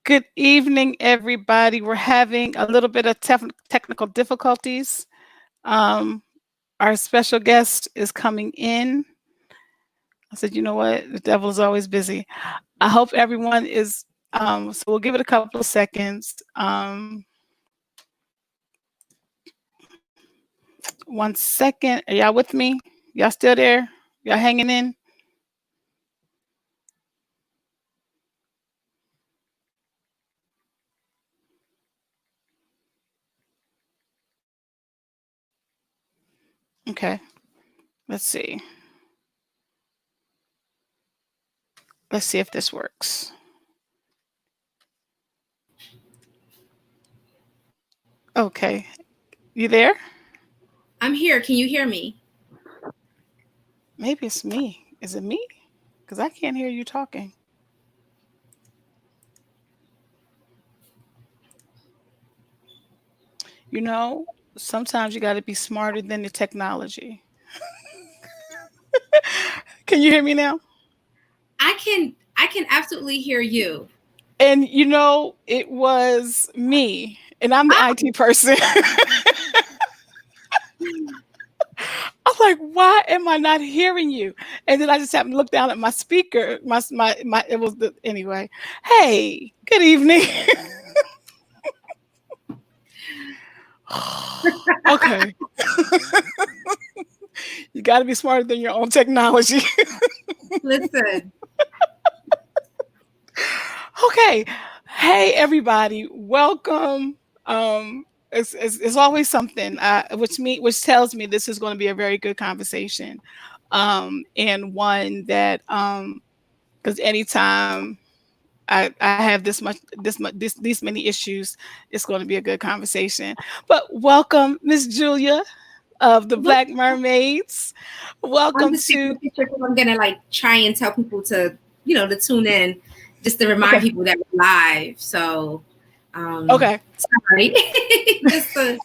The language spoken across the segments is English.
Good evening, everybody. We're having a little bit of technical difficulties. Um, our special guest is coming in. I said, you know what? The devil is always busy. I hope everyone is. So we'll give it a couple of seconds. 1 second. Are y'all with me? Y'all still there? Y'all hanging in? Okay. Let's see. Let's see if this works. Okay. You there? I'm here. Can you hear me? Maybe it's me. Is it me? Because I can't hear you talking. You know, sometimes you got to be smarter than the technology. Can you hear me now? I can absolutely hear you. And you know, it was me, and I'm the IT person. I'm like, why am I not hearing you? And then I just happened to look down at my speaker. My it was the anyway. Hey, good evening. Okay. You got to be smarter than your own technology. Listen, Okay. Hey, everybody. Welcome. It's always something, which tells me this is going to be a very good conversation, and one that, because anytime I have these many issues, it's going to be a good conversation. But welcome, Miss Julia of the look, Black Mermaids. I'm Welcome just taking to. a picture because I'm gonna like try and tell people to tune in, just to remind Okay. people that we're live. So, Okay. sorry, just to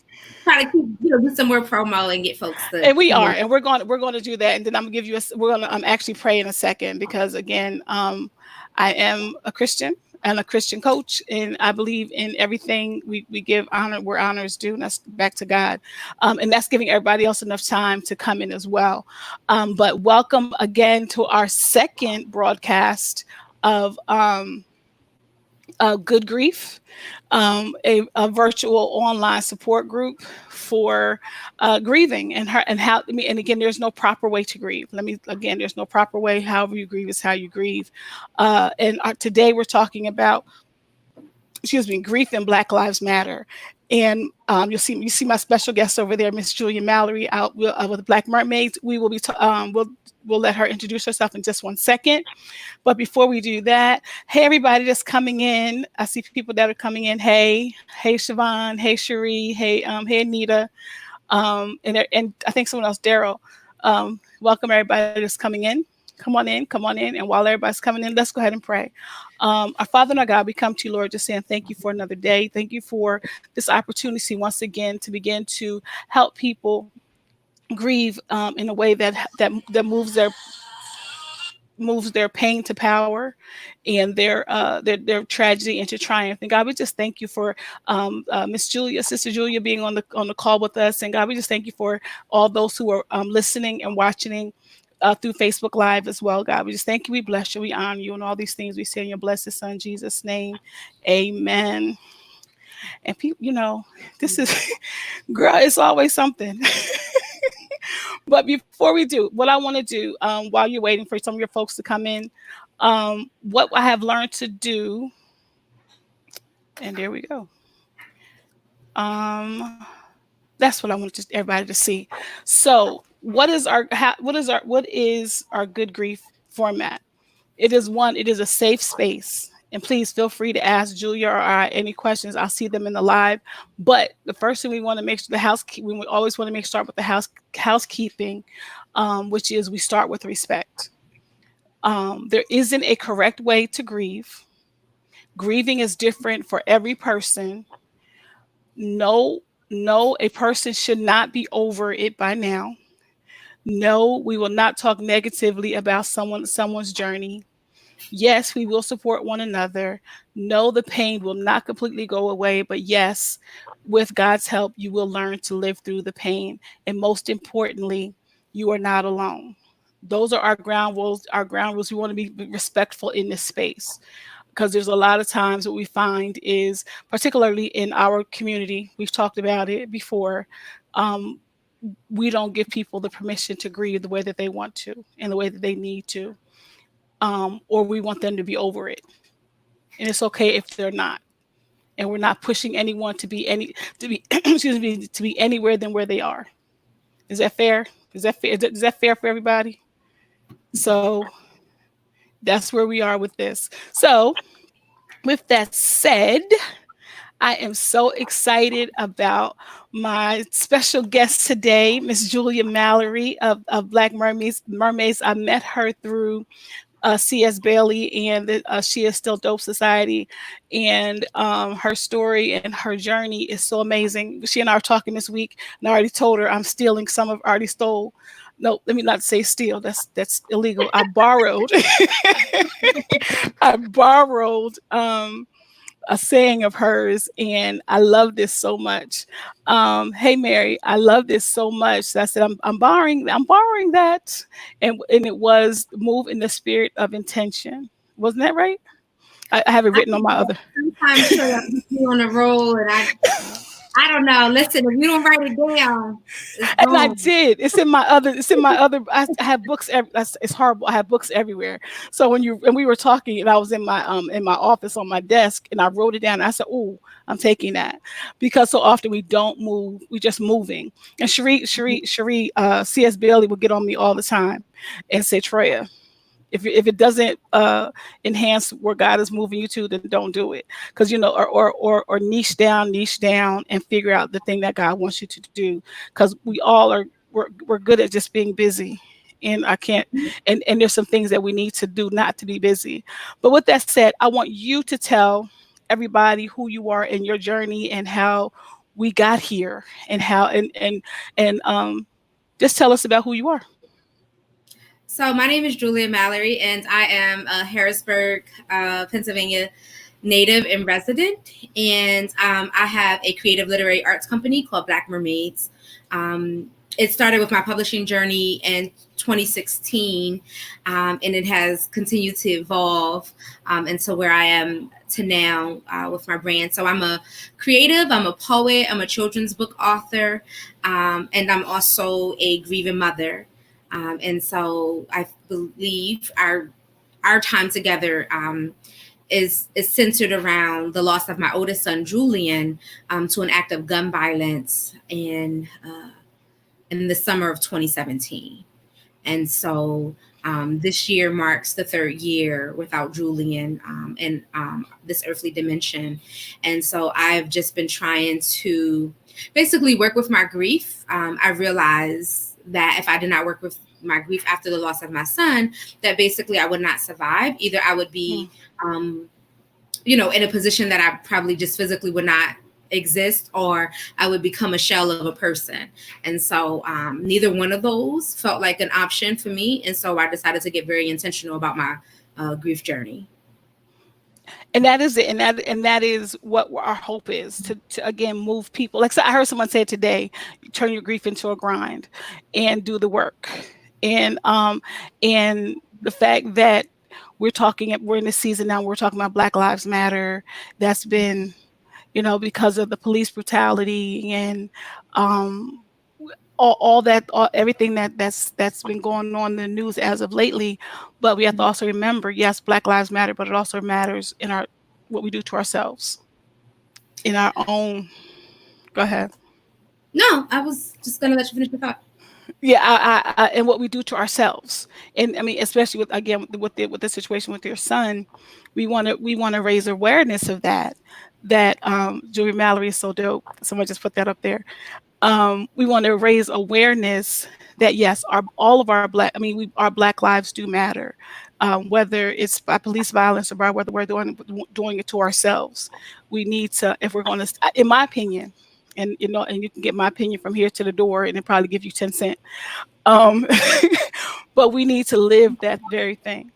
try to keep do some more promo and get folks to And we tune are, in. and we're going to do that, and then I'm gonna give you we're going to actually pray in a second, because again, I am a Christian and a Christian coach, and I believe in everything we give honor where honor is due, and that's back to God, and that's giving everybody else enough time to come in as well. But welcome again to our second broadcast of Good Grief, a virtual online support group for grieving, and how. I mean, and again, there's no proper way to grieve. There's no proper way. However you grieve is how you grieve. And today we're talking about, excuse me, grief and Black Lives Matter. And you see my special guest over there, Miss Julia Mallory, out with the Black Mermaids. We will be we'll let her introduce herself in just 1 second. But before we do that, hey everybody that's coming in. I see people that are coming in. Hey Siobhan, hey Cherie, hey Anita, and I think someone else, Daryl. Welcome everybody that's coming in. Come on in. And while everybody's coming in, let's go ahead and pray. Our Father and our God, we come to you, Lord, just saying thank you for another day. Thank you for this opportunity once again to begin to help people grieve in a way that moves their pain to power, and their tragedy into triumph. And God, we just thank you for Miss Julia, Sister Julia, being on the call with us. And God, we just thank you for all those who are listening and watching through Facebook Live as well. God, we just thank you. We bless you. We honor you, and all these things we say in your blessed Son Jesus' name. Amen. And people, this is girl. It's always something. But before we do, what I want to do, while you're waiting for some of your folks to come in, what I have learned to do, and there we go. Um, that's what I want just everybody to see. So, what is our good grief format? It is one. It is a safe space. And please feel free to ask Julia or I any questions. I'll see them in the live. But the first thing we want to make sure we always want to start with the housekeeping, which is we start with respect. There isn't a correct way to grieve. Grieving is different for every person. No, no, a person should not be over it by now. No, we will not talk negatively about someone's journey. Yes, we will support one another. No, the pain will not completely go away, but yes, with God's help, you will learn to live through the pain. And most importantly, you are not alone. Those are our ground rules. Our ground rules. We want to be respectful in this space, because there's a lot of times what we find is, particularly in our community, we've talked about it before. Um, we don't give people the permission to grieve the way that they want to and the way that they need to, or we want them to be over it, and it's okay if they're not. And we're not pushing anyone to be excuse me, to be anywhere than where they are. Is that fair? Is that fair? Is that fair for everybody? So that's where we are with this. So with that said, I am so excited about my special guest today, Miss Julia Mallory of Black Mermaids. Mermaids. I met her through C.S. Bailey and the She Is Still Dope Society. And her story and her journey is so amazing. She and I were talking this week, and I already told her I'm stealing some of, already stole. No, let me not say steal. That's illegal. I borrowed. I borrowed a saying of hers, and I love this so much. Hey Mary, I love this so much. So I said I'm borrowing that, and it was move in the spirit of intention. Wasn't that right? I have it I written on think my that other. sometimes Trey, I'm just on a roll, and I don't know. Listen, if you don't write it down, it's And I gone. did. It's in my other. It's in my other. I have books. It's horrible. I have books everywhere. So when we were talking, and I was in my office on my desk, and I wrote it down. And I said, "Oh, I'm taking that," because so often we don't move. We just moving. And Cherie, C.S. Bailey would get on me all the time, and say, "Treya, if it doesn't enhance where God is moving you to, then don't do it." Because or niche down, and figure out the thing that God wants you to do. Because we all are we're good at just being busy, and I can't. And there's some things that we need to do not to be busy. But with that said, I want you to tell everybody who you are in your journey and how we got here, and how and just tell us about who you are. So my name is Julia Mallory, and I am a Harrisburg, Pennsylvania native and resident. And I have a creative literary arts company called Black Mermaids. It started with my publishing journey in 2016, and it has continued to evolve into where I am to now with my brand. So I'm a creative, I'm a poet, I'm a children's book author, and I'm also a grieving mother. And so I believe our time together is centered around the loss of my oldest son Julian to an act of gun violence in the summer of 2017. And so this year marks the third year without Julian in this earthly dimension. And so I've just been trying to basically work with my grief. I realized that if I did not work with my grief after the loss of my son, that basically I would not survive. Either I would be, in a position that I probably just physically would not exist, or I would become a shell of a person. And so neither one of those felt like an option for me. And so I decided to get very intentional about my grief journey. And that is it, and that is what our hope is, to again move people. Like, so I heard someone say today, turn your grief into a grind and do the work. And um and the fact that we're in this season now, we're talking about Black Lives Matter. That's been, because of the police brutality, and um all that, everything that's been going on in the news as of lately. But we have to also remember, yes, Black Lives Matter, but it also matters in our what we do to ourselves, in our own. Go ahead. No, I was just going to let you finish the thought. Yeah, and what we do to ourselves. And I mean, especially with, again, with the situation with your son, we want to raise awareness of that. That Julia Mallory is so dope. Someone just put that up there. We want to raise awareness that yes, our Black lives do matter, whether it's by police violence or by whether we're doing it to ourselves. We need to, if we're going to, in my opinion, and you can get my opinion from here to the door, and it probably give you 10 cents. Um, but we need to live that very thing.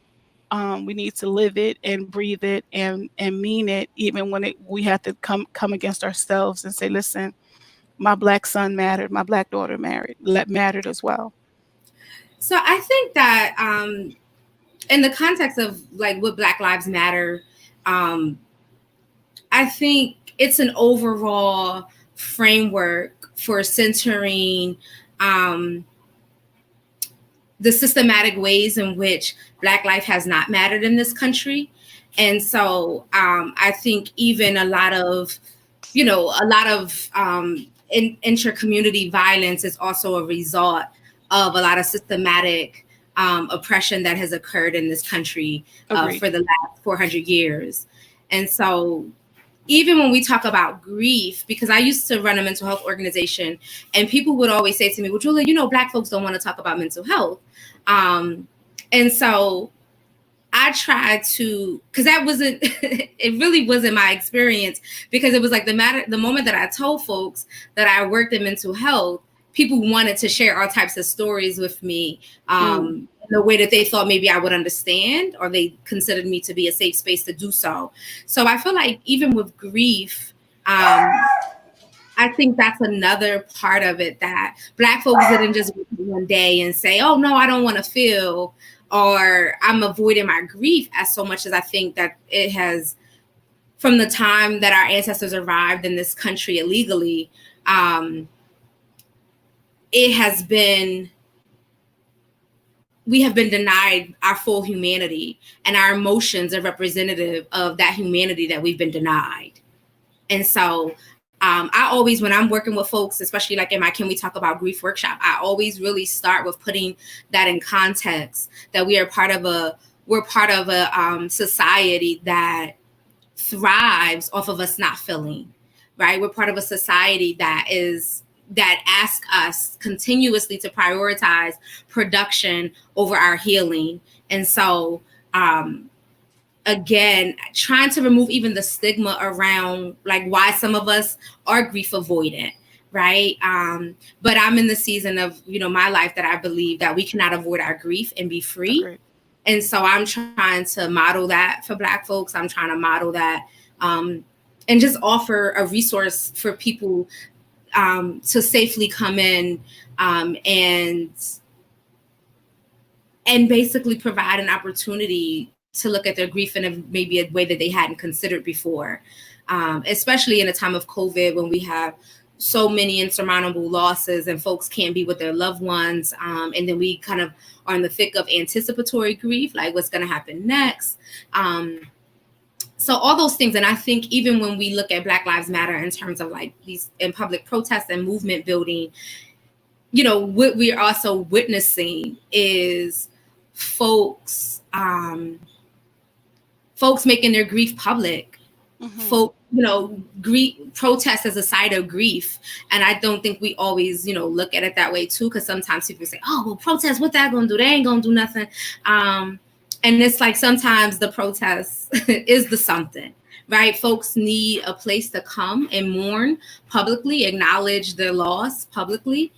We need to live it and breathe it and mean it, even when we have to come against ourselves and say, listen, my Black son mattered, my Black daughter mattered as well. So I think that in the context of like what Black Lives Matter, um, I think it's an overall framework for centering um, the systematic ways in which Black life has not mattered in this country. And so I think even a lot of intra-community violence is also a result of a lot of systematic oppression that has occurred in this country Agreed. for the last 400 years. And so even when we talk about grief, because I used to run a mental health organization, and people would always say to me, well, Julia, Black folks don't want to talk about mental health. And so I tried to, because that wasn't, it really wasn't my experience, because it was like the moment that I told folks that I worked in mental health, people wanted to share all types of stories with me in the way that they thought maybe I would understand, or they considered me to be a safe space to do so. So I feel like even with grief, I think that's another part of it, that Black folks didn't just wake up one day and say, oh, no, I don't want to feel, or I'm avoiding my grief, as so much as I think that it has, from the time that our ancestors arrived in this country illegally, it has been, we have been denied our full humanity, and our emotions are representative of that humanity that we've been denied. And so I always, when I'm working with folks, especially like in my Can We Talk About Grief workshop, I always really start with putting that in context, that we're part of a society that thrives off of us not feeling, right? We're part of a society that asks us continuously to prioritize production over our healing. And so again, trying to remove even the stigma around like why some of us are grief avoidant, right? But I'm in the season of my life that I believe that we cannot avoid our grief and be free. Agreed. And so I'm trying to model that for Black folks. I'm trying to model that and just offer a resource for people to safely come in and basically provide an opportunity to look at their grief in maybe a way that they hadn't considered before, especially in a time of COVID, when we have so many insurmountable losses and folks can't be with their loved ones. And then we kind of are in the thick of anticipatory grief, like what's going to happen next. So all those things. And I think even when we look at Black Lives Matter in terms of like these in public protests and movement building, what we're also witnessing is folks making their grief public. Folk, grief protest as a side of grief. And I don't think we always, look at it that way too, because sometimes people say, oh, well, protest, what that gonna do? They ain't gonna do nothing. And it's like sometimes the protest is the something, right? Folks need a place to come and mourn publicly, acknowledge their loss publicly.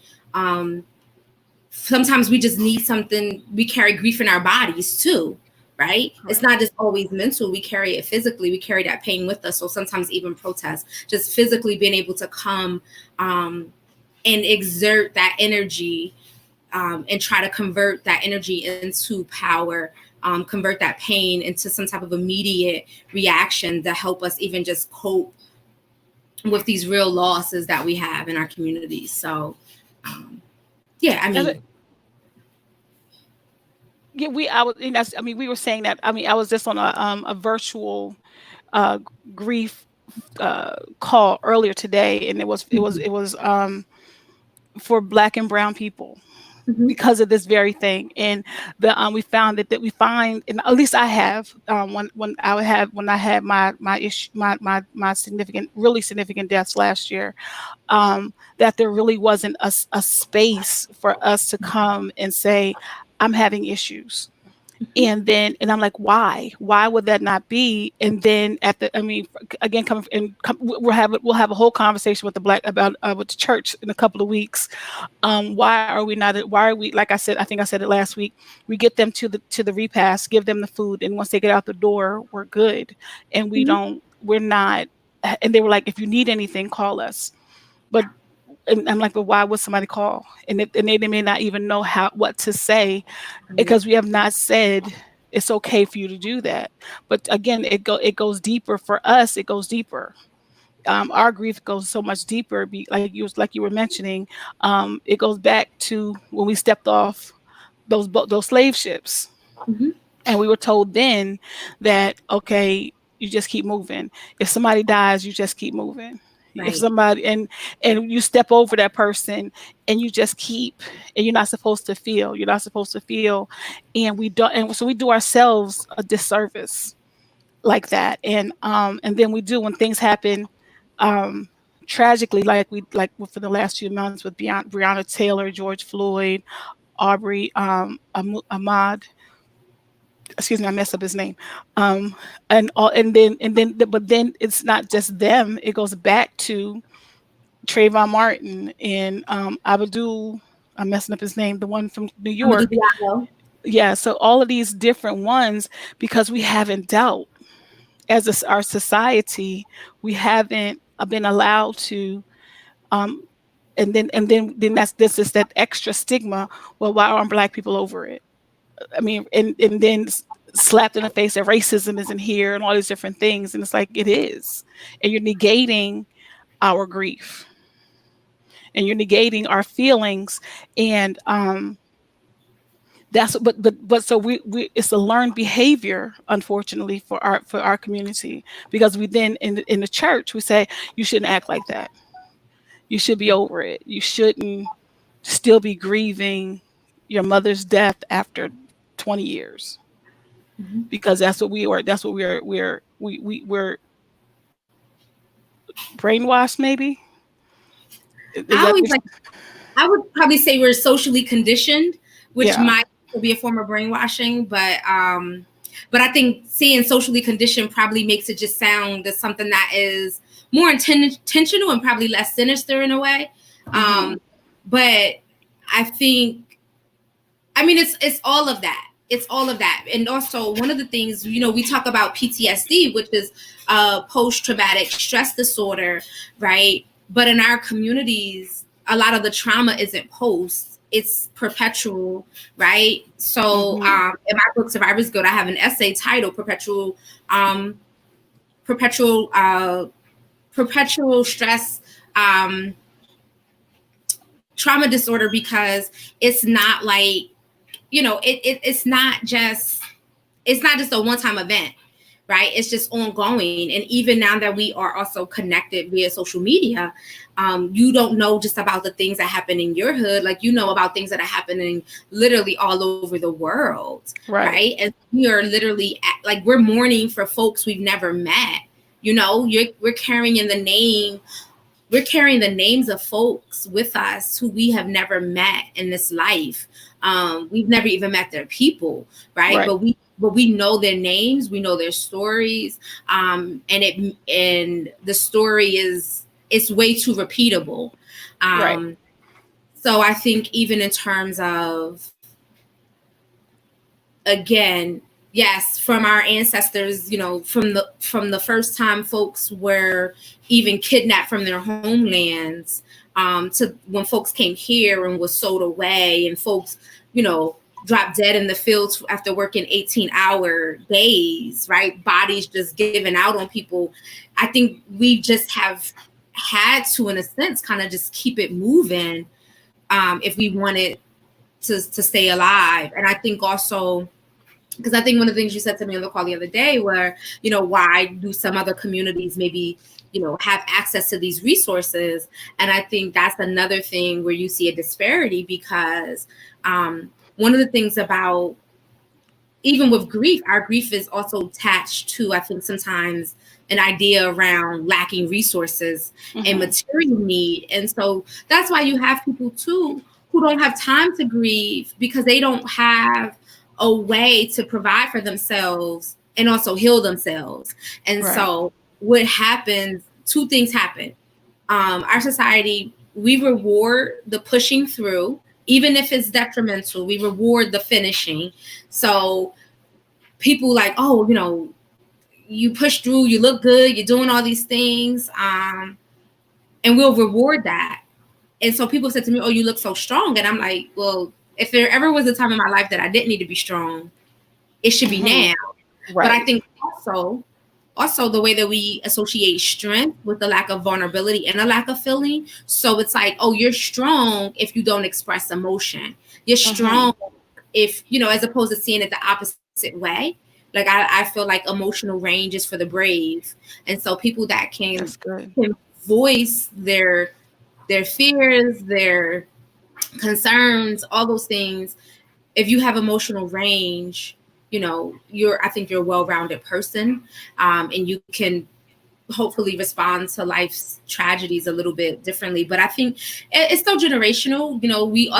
Sometimes we just need something. We carry grief in our bodies too, right? It's not just always mental. We carry it physically. We carry that pain with us. So sometimes even protest, just physically being able to come and exert that energy and try to convert that energy into power, convert that pain into some type of immediate reaction to help us even just cope with these real losses that we have in our communities. So, yeah, I mean. Yeah, we were saying that. I mean, I was just on a virtual grief call earlier today, and it was for Black and Brown people because of this very thing. And we found that we find, and at least I have, when I had my issue, my really significant deaths last year, that there really wasn't a space for us to come and say, I'm having issues. And I'm like, why would that not be? And then again, we'll have a whole conversation with the black about with the church in a couple of weeks. Why are we not, why are we, like I said, I think I said it last week, we get them to the repast, give them the food, and once they get out the door, we're good. And we're not, and they were like, if you need anything, call us. But and I'm like, but why would somebody call? And they may not even know what to say, Yeah. because we have not said it's okay for you to do that. But again, it goes deeper for us. It goes deeper. Our grief goes so much deeper. Like you were mentioning, it goes back to when we stepped off those slave ships, Hmm. and we were told then that, okay, you just keep moving. If somebody dies, you just keep moving. If Right. somebody and you step over that person, and you just keep, and you're not supposed to feel. You're not supposed to feel, and we don't. And so we do ourselves a disservice like that. And then we do when things happen, um, tragically, like for the last few months with Breonna Taylor, George Floyd, Aubrey, Ahmad, excuse me, I messed up his name. But then it's not just them. It goes back to Trayvon Martin and Abdul. I'm messing up his name. The one from New Amadou York. Diallo. Yeah. So all of these different ones, because we haven't dealt as our society, we haven't been allowed to. Um, and then that's this is that extra stigma. Well, why aren't Black people over it? I mean, and then slapped in the face that racism isn't here and all these different things. And it's like, it is. And you're negating our grief, and you're negating our feelings. And that's but so we it's a learned behavior, unfortunately, for our community, because we then in the church we say, you shouldn't act like that. You should be over it. You shouldn't still be grieving your mother's death after 20 years, Hmm. because that's what we are. That's what we're brainwashed, maybe. Is I that always like. I would probably say we're socially conditioned, which yeah. might be a form of brainwashing, but I think saying socially conditioned probably makes it just sound as something that is more intentional and probably less sinister in a way. Mm-hmm. But I think, I mean, it's all of that. It's all of that. And also, one of the things, we talk about PTSD, which is post traumatic stress disorder, right? But in our communities, a lot of the trauma isn't post, it's perpetual, right? So Mm-hmm. in my book, Survivor's Guild, I have an essay titled um, Perpetual, Perpetual Stress. Trauma disorder, because it's not like, it's not just a one-time event, right? It's just ongoing. And even now that we are also connected via social media, you don't know just about the things that happen in your hood, like about things that are happening literally all over the world, Right. right? And we are literally like, we're mourning for folks we've never met. We're carrying in the name we're carrying the names of folks with us who we have never met in this life. We've never even met their people, right? Right. But we know their names, we know their stories, and the story it's way too repeatable. Right. So I think even in terms of, again, yes, from our ancestors, from the first time folks were even kidnapped from their homelands, to when folks came here and was sold away, and folks, dropped dead in the fields after working 18-hour days, right? Bodies just given out on people. I think we just have had to, in a sense, kind of just keep it moving, if we wanted to stay alive. And I think also, because I think one of the things you said to me on the call the other day were, why do some other communities maybe, have access to these resources? And I think that's another thing where you see a disparity, because one of the things about, even with grief, our grief is also attached to, I think, sometimes an idea around lacking resources and Mm-hmm. material need. And so that's why you have people too who don't have time to grieve, because they don't have a way to provide for themselves and also heal themselves. And Right. so what happens, two things happen. Our society, we reward the pushing through, even if it's detrimental, we reward the finishing. So people like, oh, you push through, you look good, you're doing all these things, and we'll reward that. And so people said to me, oh, you look so strong. And I'm like, well, if there ever was a time in my life that I didn't need to be strong, it should be Hmm. now. But I Right. think also the way that we associate strength with the lack of vulnerability and a lack of feeling. So it's like, oh, you're strong if you don't express emotion. You're Hmm. strong if, as opposed to seeing it the opposite way. Like I feel like emotional range is for the brave. And so people that can That's good. can voice their fears, their concerns, all those things. If you have emotional range, I think you're a well-rounded person, and you can hopefully respond to life's tragedies a little bit differently. But I think it's still generational. We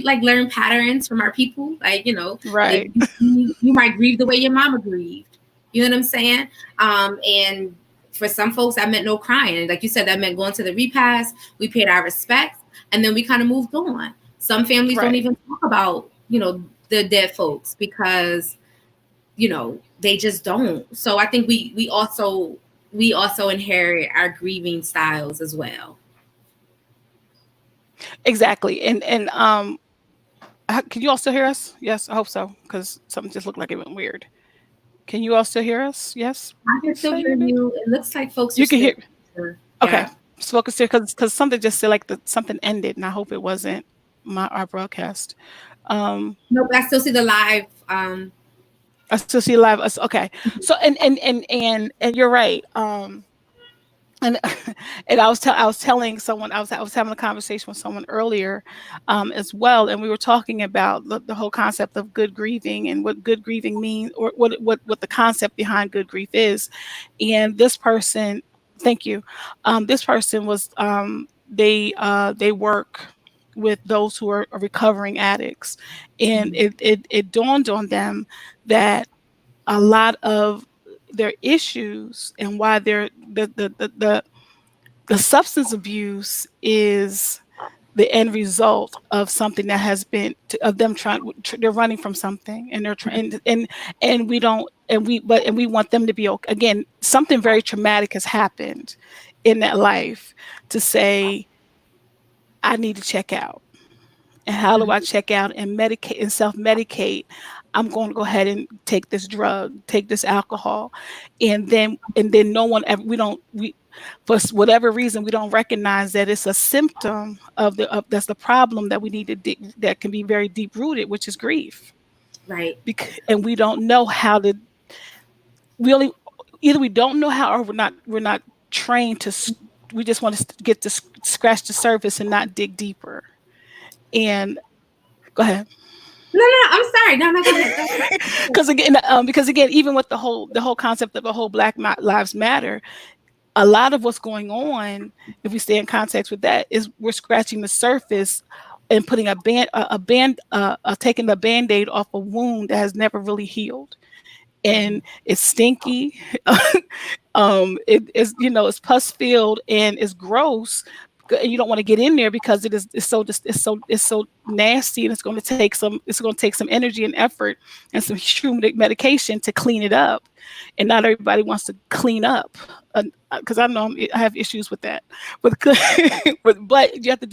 like learn patterns from our people. Like, if Right. you might grieve the way your mama grieved. You know what I'm saying? And for some folks that meant no crying. Like you said, that meant going to the repast. We paid our respects, and then we kind of moved on. Some families don't Right. even talk about, the dead folks because, they just don't. So I think we also inherit our grieving styles as well. Exactly. Can you all still hear us? Yes, I hope so, because something just looked like it went weird. Can you all still hear us? Yes, I can please still say hear you did. you. It looks like folks are You can still hear. here. Okay, Yeah. spoken to because something just said like something ended, and I hope it wasn't our broadcast. Um, Nope, I still see the live. I still see live. Okay, so and you're right. And and I was telling someone I was having a conversation with someone earlier, as well, and we were talking about the whole concept of good grieving and what good grieving means, or what the concept behind good grief is. And this person, thank you, this person was they work with those who are recovering addicts, and it dawned on them that a lot of their issues and why they're the substance abuse is the end result of something that has been of them they're running from something, and they're trying, and we don't and we want them to be okay. Again, something very traumatic has happened in that life to say, I need to check out. And how do I check out and medicate and self-medicate? I'm going to go ahead and take this drug, take this alcohol, and then no one ever we for whatever reason we don't recognize that it's a symptom of that's the problem that we need to that can be very deep rooted, which is grief. Right. And we don't know how to we only either we don't know how, or we're not trained to we just want to get to scratch the surface and not dig deeper. And go ahead. No, no, no, I'm sorry. No, no, go ahead. Go ahead. Because again, even with the whole concept of the whole Lives Matter, a lot of what's going on, if we stay in context with that, is we're scratching the surface and putting taking the band-aid off a wound that has never really healed, and it's stinky. It is, it's pus filled and it's gross. And you don't want to get in there because it's so nasty, and it's going to take some energy and effort and some extreme medication to clean it up, and not everybody wants to clean up, because I know I have issues with that. But but you have to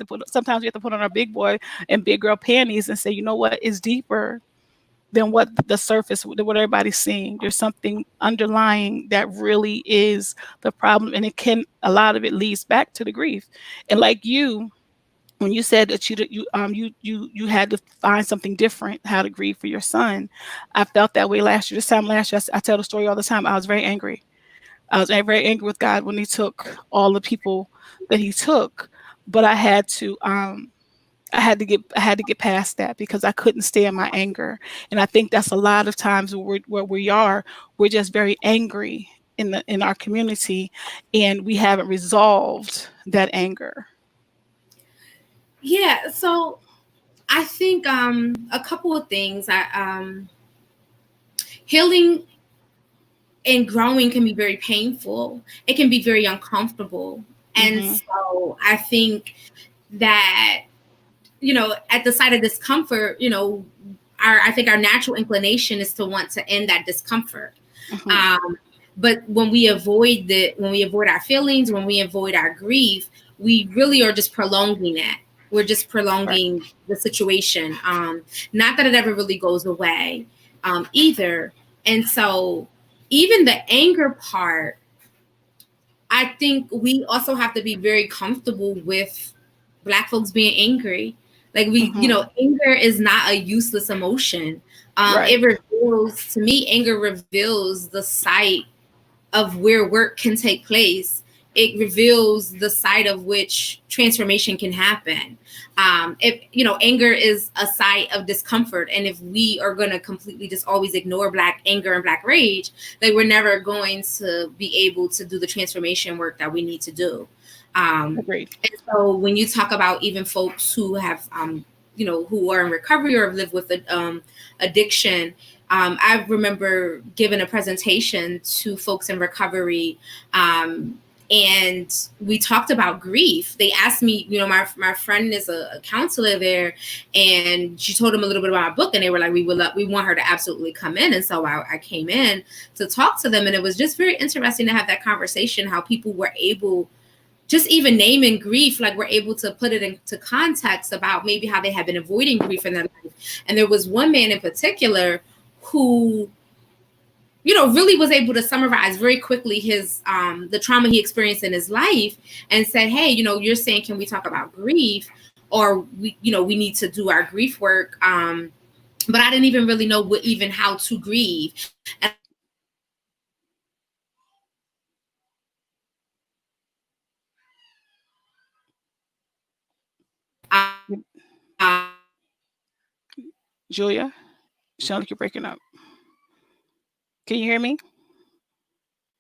put sometimes we have to put on our big boy and big girl panties and say, you know what, it's deeper than what the surface, what everybody's seeing. There's something underlying that really is the problem, and a lot of it leads back to the grief. And like you, when you said that you had to find something different how to grieve for your son, I felt that way last year. This time last year, I tell the story all the time. I was very angry. I was very angry with God when He took all the people that He took, but I had to get past that because I couldn't stay in my anger. And I think that's a lot of times where we are, we're just very angry in our community, and we haven't resolved that anger. Yeah. So I think a couple of things. Healing and growing can be very painful. It can be very uncomfortable. And Mm-hmm. so I think that, at the sight of discomfort, I think our natural inclination is to want to end that discomfort. Mm-hmm. Um, but when we avoid our feelings, when we avoid our grief, we really are just prolonging it. We're just Right. prolonging the situation. Not that it ever really goes away, either. And so, even the anger part, I think we also have to be very comfortable with Black folks being angry. Like Mm-hmm. anger is not a useless emotion. Right. It reveals, to me, anger reveals the site of where work can take place. It reveals the site of which transformation can happen. If anger is a site of discomfort, and if we are going to completely just always ignore Black anger and Black rage, then we're never going to be able to do the transformation work that we need to do. Agreed. And so, when you talk about even folks who have, who are in recovery or have lived with addiction, I remember giving a presentation to folks in recovery, and we talked about grief. They asked me, my friend is a counselor there, and she told them a little bit about our book, and they were like, we want her to absolutely come in. And so I came in to talk to them, and it was just very interesting to have that conversation, how people were able, just even naming grief, like we're able to put it into context about maybe how they have been avoiding grief in their life. And there was one man in particular who, really was able to summarize very quickly his the trauma he experienced in his life, and said, hey, you're saying, can we talk about grief, or we need to do our grief work, but I didn't even really know even how to grieve. And I was able to share with him that there are different ways to grieve. Julia, sound like you're breaking up. Can you hear me?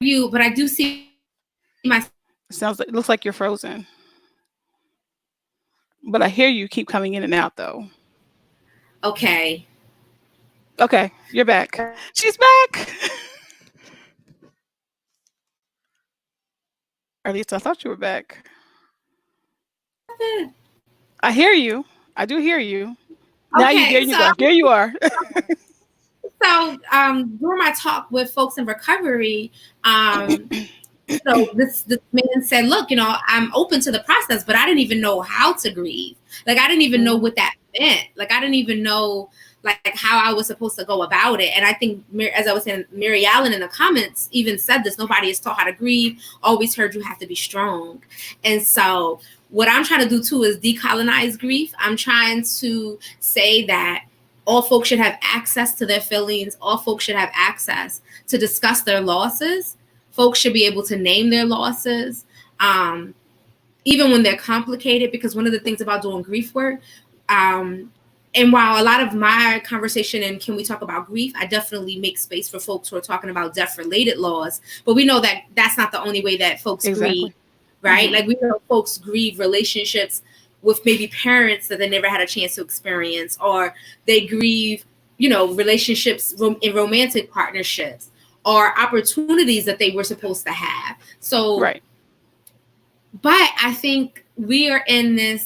You, but I do see myself It sounds like, it looks like you're frozen. But I hear you keep coming in and out though. okay. Okay, you're back. She's back. Or at least I thought you were back. I hear you. I do hear you. Now you there Okay, you go. There you are. during my talk with folks in recovery, this man said, look, I'm open to the process, but I didn't even know how to grieve. Like, I didn't even know Mm, what that meant. Like, I didn't even know like how I was supposed to go about it. And I think, as I was saying, Mary Allen in the comments even said this: nobody is taught how to grieve. Always heard you have to be strong. And so what I'm trying to do too is decolonize grief. I'm trying to say that all folks should have access to their feelings. All folks should have access to discuss their losses. Folks should be able to name their losses, um, even when they're complicated. Because one of the things about doing grief work, um, and while a lot of my conversation and can we talk about grief, I definitely make space for folks who are talking about death-related laws. But we know that that's not the only way that folks grieve, exactly. right? Hmm. Like, we know folks grieve relationships with maybe parents that they never had a chance to experience, or they grieve, relationships in romantic partnerships, or opportunities that they were supposed to have. So, Right. but I think we're in a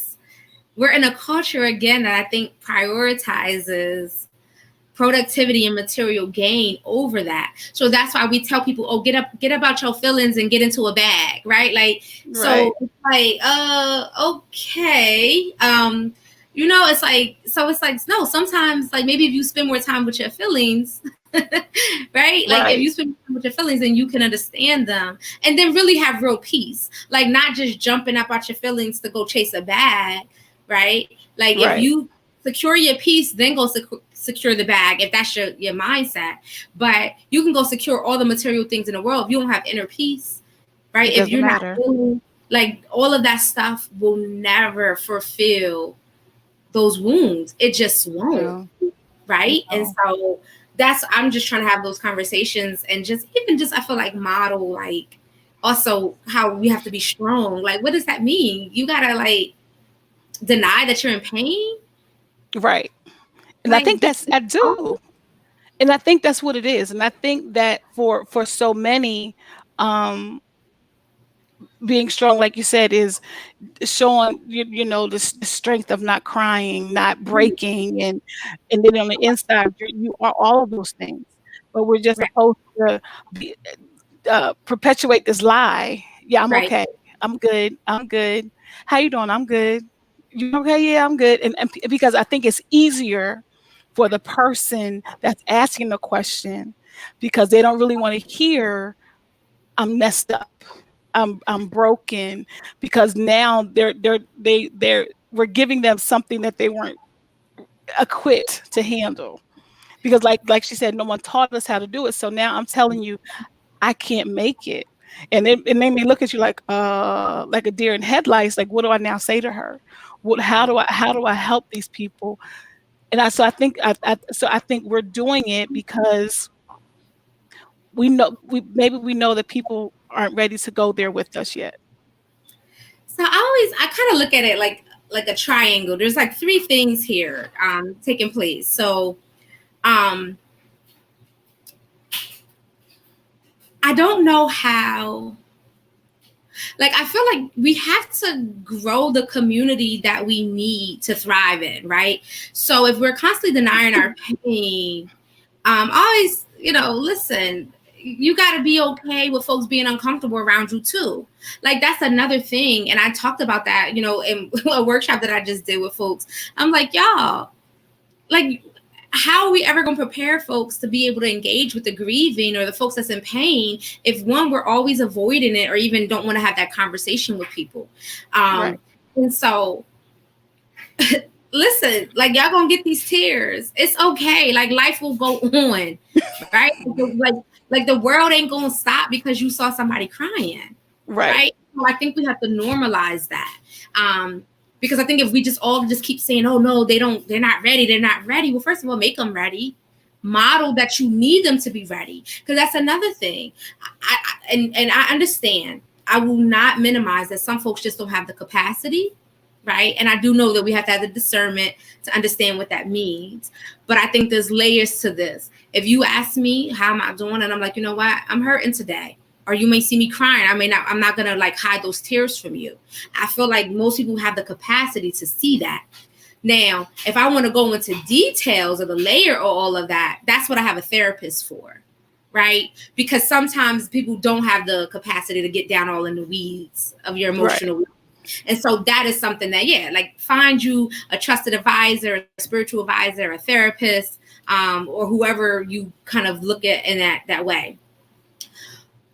culture again that I think prioritizes productivity and material gain over that. So that's why we tell people, oh, get about your feelings and get into a bag, right? Like, Right. so it's like, okay. It's like, no, sometimes, like, maybe if you spend more time with your feelings, right? Like, if Right. you spend more time with your feelings, then you can understand them, and then really have real peace. Like, not just jumping up out your feelings to go chase a bag, right? Like, if Right. you secure your peace, then go secure the bag, if that's your mindset. But you can go secure all the material things in the world. If you don't have inner peace, right? It If doesn't you're not matter. feeling, like, all of that stuff will never fulfill those wounds. It just won't, No. right? And No. so I'm just trying to have those conversations, and just even just I feel like model, like, also how we have to be strong. Like, what does that mean? You gotta, like, deny that you're in pain? Right. And I Like, think I do. And I think that's what it is. And I think that for so many, um, being strong, like you said, is showing the strength of not crying, not breaking, and then on the inside you are all of those things. But we're just right, supposed to be, perpetuate this lie. Yeah, I'm right. okay. I'm good. I'm good. How you doing? I'm good. You okay? Yeah, I'm good. Because I think it's easier for the person that's asking the question, because they don't really want to hear I'm messed up. I'm broken, because now we're giving them something that they weren't equipped to handle, because like she said, no one taught us how to do it. So now I'm telling you, I can't make it. And it made me look at you like a deer in headlights. Like, what do I now say to her? How do I help these people? And I think we're doing it because we know that people aren't ready to go there with us yet. So I kind of look at it like a triangle. There's like three things here taking place. So um I don't know how, like, I feel like we have to grow the community that we need to thrive in, right? So if we're constantly denying our pain, always, listen, you got to be okay with folks being uncomfortable around you too. Like, that's another thing. And I talked about that, in a workshop that I just did with folks. I'm like, y'all, like, how are we ever going to prepare folks to be able to engage with the grieving or the folks that's in pain if, one, we're always avoiding it or even don't want to have that conversation with people? Right. And so, listen, like, y'all gonna get these tears. It's okay. Like, life will go on, right? Like the world ain't gonna stop because you saw somebody crying, Right. right? So I think we have to normalize that. Because I think if we just all just keep saying, "Oh no, they're not ready, they're not ready." Well, first of all, make them ready. Model that you need them to be ready, because that's another thing. And I understand. I will not minimize that some folks just don't have the capacity, right? And I do know that we have to have the discernment to understand what that means. But I think there's layers to this. If you ask me how am I doing, and I'm like, you know what, I'm hurting today, or you may see me crying, I'm not gonna like hide those tears from you. I feel like most people have the capacity to see that. Now, if I want to go into details of the layer of all of that, that's what I have a therapist for, right? Because sometimes people don't have the capacity to get down all in the weeds of your Right. emotional. And so that is something that, yeah, like, find you a trusted advisor, a spiritual advisor, a therapist, or whoever you kind of look at in that way.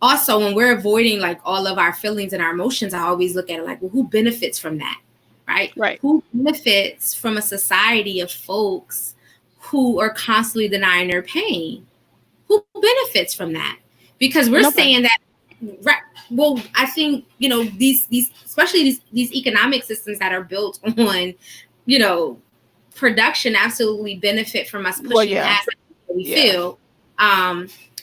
Also, when we're avoiding like all of our feelings and our emotions, I always look at it like, well, who benefits from that, right? Right. Who benefits from a society of folks who are constantly denying their pain? Who benefits from that? Because we're Nobody. saying that, right? Well, I think, these especially these economic systems that are built on, you know, production absolutely benefit from us Well, pushing yeah. past what we Yeah. feel.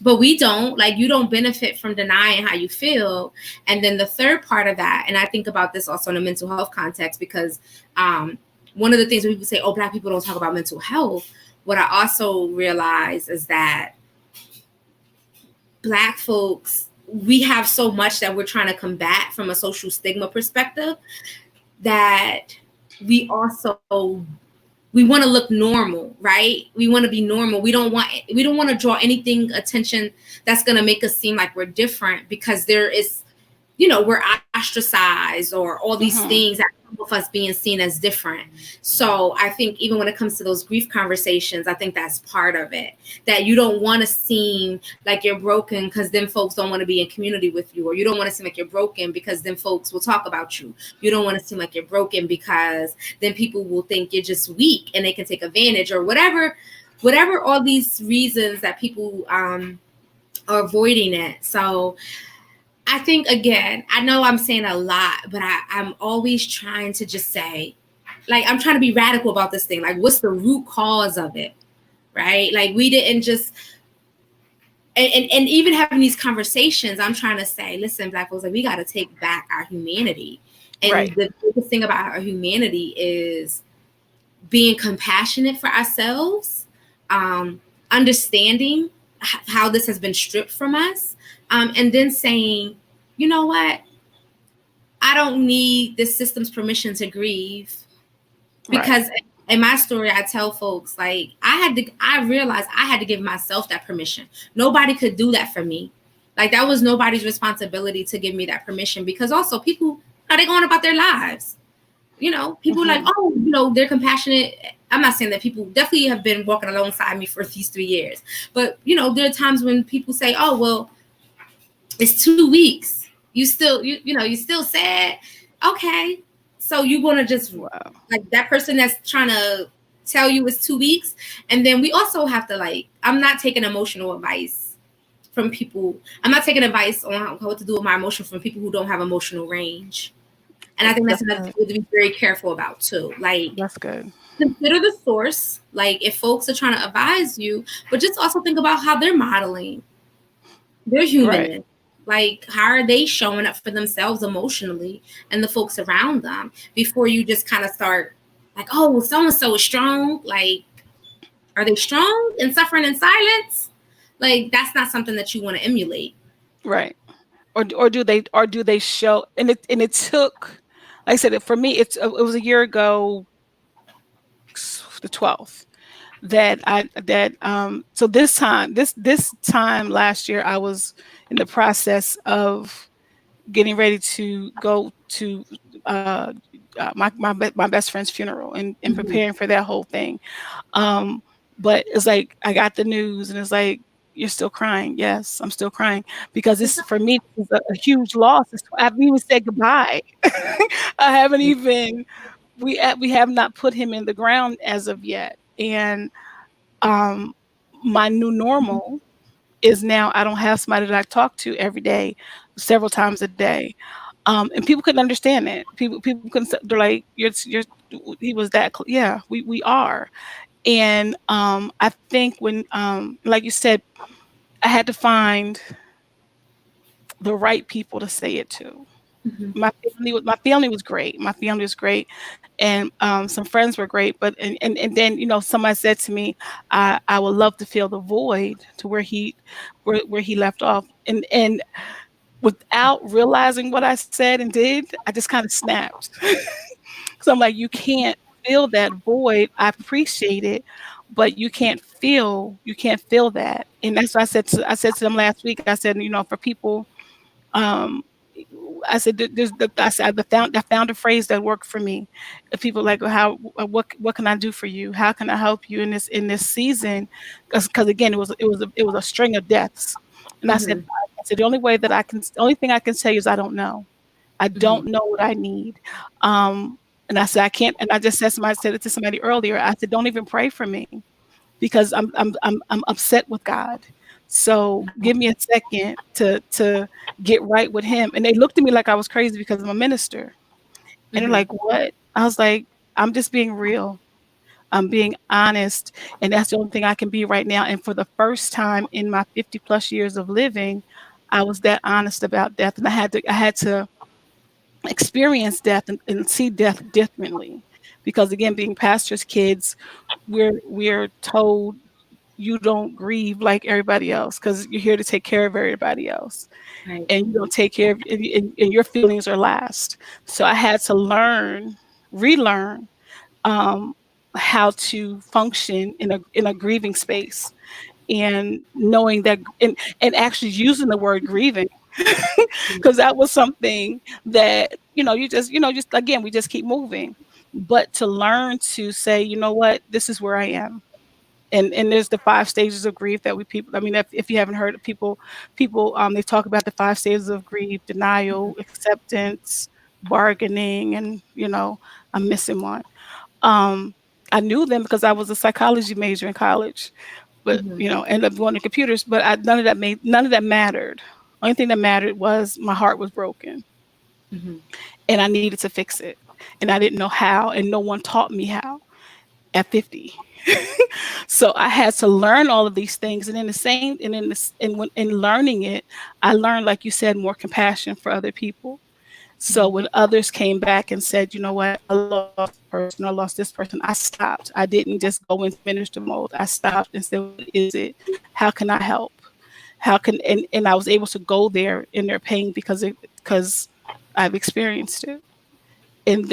But we don't, like, you don't benefit from denying how you feel. And then the third part of that, and I think about this also in a mental health context, because one of the things when people say, oh, Black people don't talk about mental health, what I also realize is that Black folks, we have so much that we're trying to combat from a social stigma perspective, that we also, we want to look normal, right? We want to be normal. We don't want to draw anything attention that's going to make us seem like we're different, because there is, we're ostracized, or all these Hmm. things that come with us being seen as different. So I think even when it comes to those grief conversations, I think that's part of it, that you don't want to seem like you're broken because then folks don't want to be in community with you, or you don't want to seem like you're broken because then folks will talk about you. You don't want to seem like you're broken because then people will think you're just weak and they can take advantage, or whatever all these reasons that people are avoiding it. So I think, again, I know I'm saying a lot, but I'm always trying to just say, like, I'm trying to be radical about this thing. Like, what's the root cause of it, right? Like, we didn't just, and even having these conversations, I'm trying to say, listen, Black folks, like, we got to take back our humanity. And Right. the biggest thing about our humanity is being compassionate for ourselves, um, understanding how this has been stripped from us, and then saying, you know what, I don't need this system's permission to grieve. Right. Because in my story, I tell folks, like, I realized I had to give myself that permission. Nobody could do that for me. Like, that was nobody's responsibility to give me that permission, because also people, are they going about their lives? People like, Hmm. oh, they're compassionate. I'm not saying that people definitely have been walking alongside me for these 3 years, but there are times when people say, oh, well, it's 2 weeks. You still sad. Okay. So you want to just, Wow. like, that person that's trying to tell you it's 2 weeks. And then we also have to, like, I'm not taking emotional advice from people. I'm not taking advice on what to do with my emotions from people who don't have emotional range. And I think that's That's another good. thing to be very careful about too. Like, That's good. consider the source, like if folks are trying to advise you, but just also think about how they're modeling. They're Right. human. Like, how are they showing up for themselves emotionally and the folks around them before you just kind of start like, oh, well, so and so is strong. Like, are they strong and suffering in silence? Like, that's not something that you want to emulate. Right. Or do they show, and it took, like I said, for me it was a year ago, the 12th, so this time last year I was in the process of getting ready to go to my best friend's funeral, and Mm-hmm. preparing for that whole thing. Um, but it's like I got the news, and it's like, you're still crying. Yes, I'm still crying, because this, for me, this is a huge loss. I haven't even said goodbye. I haven't even we have not put him in the ground as of yet. And um, my new normal is now I don't have somebody that I talk to every day, several times a day. And people couldn't understand it. People couldn't. They're like, you're. He was that. Yeah, we are. And I think when, like you said, I had to find the right people to say it to. Mm-hmm. My family was great. My family was great, and some friends were great. But and then, somebody said to me, I would love to fill the void to where he left off, and without realizing what I said and did, I just kind of snapped. So I'm like, you can't fill that void. I appreciate it, but you can't feel that. And that's what I said to them last week. I said, for people, um, I said, I found a phrase that worked for me. If people like, what can I do for you? How can I help you in this season? Because again, it was a string of deaths, and Mm-hmm. I said the only thing I can tell you is I don't know. I Mm-hmm. don't know what I need. And I said, I can't. And I just said it to somebody earlier. I said, don't even pray for me, because I'm upset with God. So give me a second to get right with Him. And they looked at me like I was crazy because I'm a minister. And they're Mm-hmm. like, what? I was like, I'm just being real. I'm being honest. And that's the only thing I can be right now. And for the first time in my 50 plus years of living, I was that honest about death. And I had to experience death, and see death differently. Because again, being pastors' kids, we're told you don't grieve like everybody else, because you're here to take care of everybody else, Right. and you don't take care of, and your feelings are last. So I had to relearn, um, how to function in a grieving space, and knowing that, and actually using the word grieving, because that was something that, just again, we just keep moving. But to learn to say, you know what, this is where I am. And there's the 5 stages of grief that we people, I mean, if you haven't heard of people, they talk about the 5 stages of grief: denial, acceptance, bargaining, and I'm missing one. um I knew them because I was a psychology major in college, but Mm-hmm. ended up going to computers. But none of that mattered. Only thing that mattered was my heart was broken, Mm-hmm. and I needed to fix it, and I didn't know how, and no one taught me how at 50. So I had to learn all of these things, and in the same, and in this, and when in learning it, I learned, like you said, more compassion for other people. So when others came back and said, you know what, I lost this person, I lost this person, I stopped. I didn't just go into minister mode. I stopped and said, what is it? How can I help? How can and I was able to go there in their pain because I've experienced it. And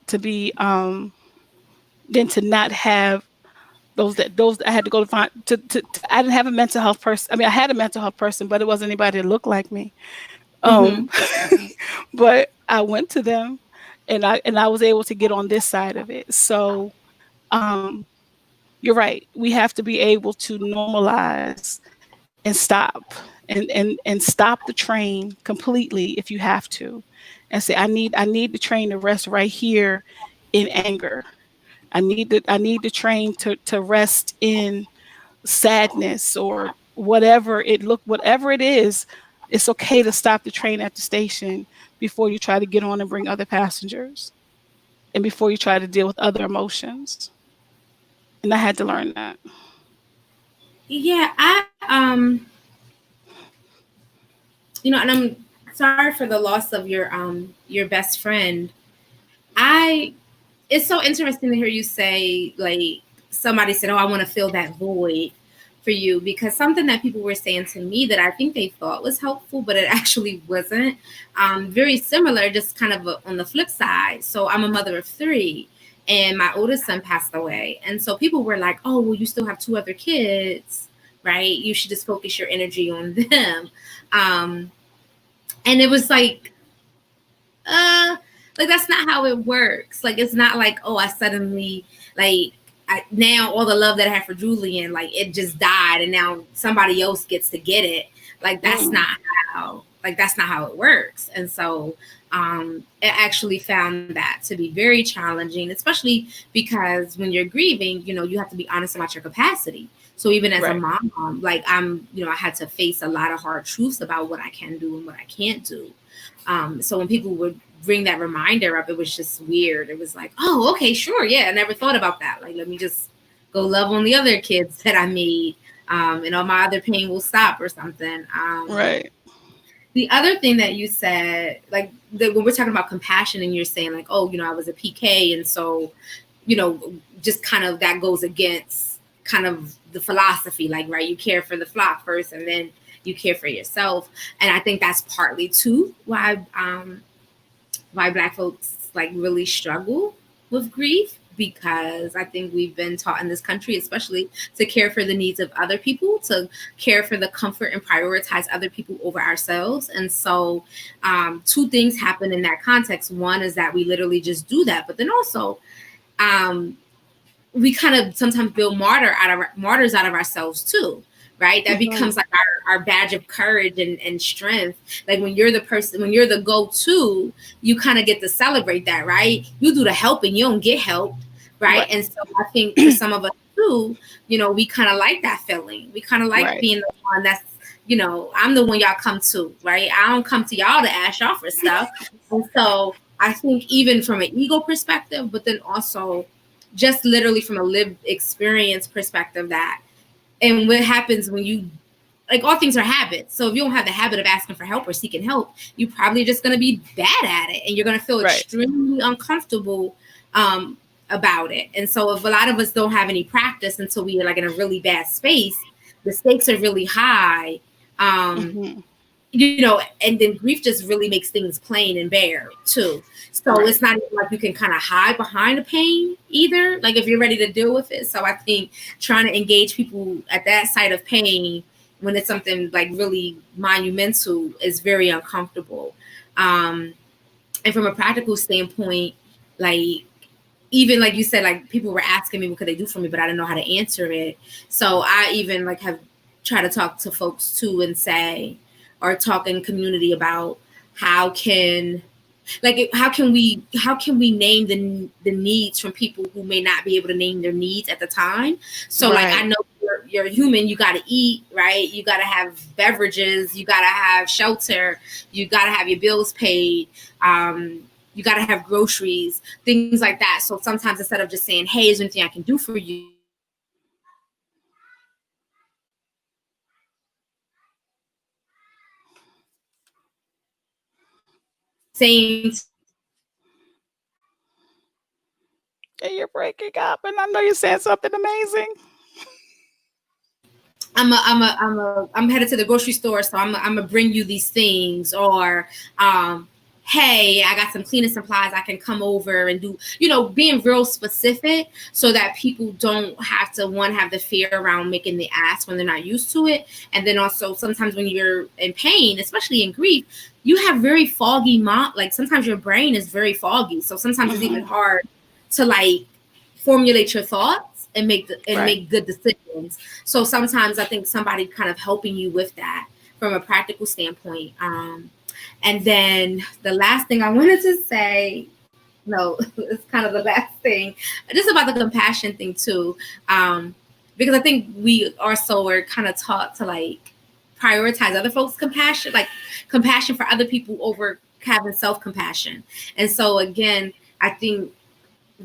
to be then to not have those that I had to go to find I didn't have a mental health person. I mean, I had a mental health person, but it wasn't anybody that looked like me. Mm-hmm. Um, but I went to them, and I was able to get on this side of it. So um, you're right. We have to be able to normalize and stop and stop the train completely if you have to, and say I need the train to rest right here in anger. I need the train to rest in sadness or whatever it is. It's okay to stop the train at the station before you try to get on and bring other passengers and before you try to deal with other emotions. And I had to learn that. Yeah, and I'm sorry for the loss of your best friend. I It's so interesting to hear you say, like, somebody said, "Oh, I want to fill that void for you," because something that people were saying to me that I think they thought was helpful, but it actually wasn't. Very similar, just kind of on the flip side. So I'm a mother of three, and my oldest son passed away, and so people were like, "Oh, well, you still have two other kids, right? You should just focus your energy on them." Um, and it was uh like that's not how it works. Like it's not like, oh, I suddenly now all the love that I had for Julian, like it just died and now somebody else gets to get it. Like Mm, that's not how it works. And so I actually found that to be very challenging, especially because when you're grieving, you have to be honest about your capacity. So even as a right. mom, I had to face a lot of hard truths about what I can do and what I can't do. So when people would bring that reminder up, it was just weird. It was like, oh, okay, sure, yeah, I never thought about that. Like, let me just go love on the other kids that I made, and all my other pain will stop or something. Right. The other thing that you said, when we're talking about compassion, and you're saying like, oh, I was a PK, and so, just kind of that goes against kind of the philosophy, like, right, you care for the flock first, and then you care for yourself. And I think that's partly too why Black folks like really struggle with grief, because I think we've been taught in this country, especially, to care for the needs of other people, to care for the comfort and prioritize other people over ourselves. And so, two things happen in that context. One is that we literally just do that, but then also, um, we kind of sometimes build martyrs out of ourselves too, right? That becomes Hmm. like our badge of courage and strength. Like when you're the person, when you're the go-to, you kind of get to celebrate that, right? You do the helping, you don't get helped, right? Right. And so I think for some of us too, we kind of like that feeling. We kind of like Right. being the one that's, I'm the one y'all come to, right? I don't come to y'all to ask y'all for stuff. And so I think even from an ego perspective, but then also just literally from a lived experience perspective, that and what happens when you, like, all things are habits. So if you don't have the habit of asking for help or seeking help, you're probably just going to be bad at it, and you're going to feel Right. extremely uncomfortable about it. And so if a lot of us don't have any practice until we are like in a really bad space, the stakes are really high. um Hmm. and then grief just really makes things plain and bare too. So Right. it's not even like you can kind of hide behind the pain either, like if you're ready to deal with it. So I think trying to engage people at that side of pain when it's something like really monumental is very uncomfortable. Um, and from a practical standpoint, like, even like you said, like people were asking me what could they do for me, but I didn't know how to answer it. So I even like have tried to talk to folks too and say, or talk in community about how can, like, how can we name the needs from people who may not be able to name their needs at the time. So like, I Right. know you're human, you got to eat, right? You got to have beverages, you got to have shelter, you got to have your bills paid, you got to have groceries, things like that. So sometimes instead of just saying, hey, is there anything I can do for you, you can say, hey, is there anything I can do for you? saying to yourself, And you're breaking up, and I know you're saying something amazing. I'm headed to the grocery store, so I'm gonna bring you these things, or hey, I got some cleaning supplies, I can come over and do, being real specific so that people don't have to, one, have the fear around making the ask when they're not used to it. And then also sometimes when you're in pain, especially in grief, you have very foggy like sometimes your brain is very foggy. So sometimes it's even Hmm. hard to like formulate your thoughts and Right. make good decisions. So sometimes I think somebody kind of helping you with that from a practical standpoint. And then the last thing I wanted to say, no, it's kind of the last thing, just about the compassion thing too, because I think we also are kind of taught to like prioritize other folks' compassion, like compassion for other people over having self compassion. And so again, I think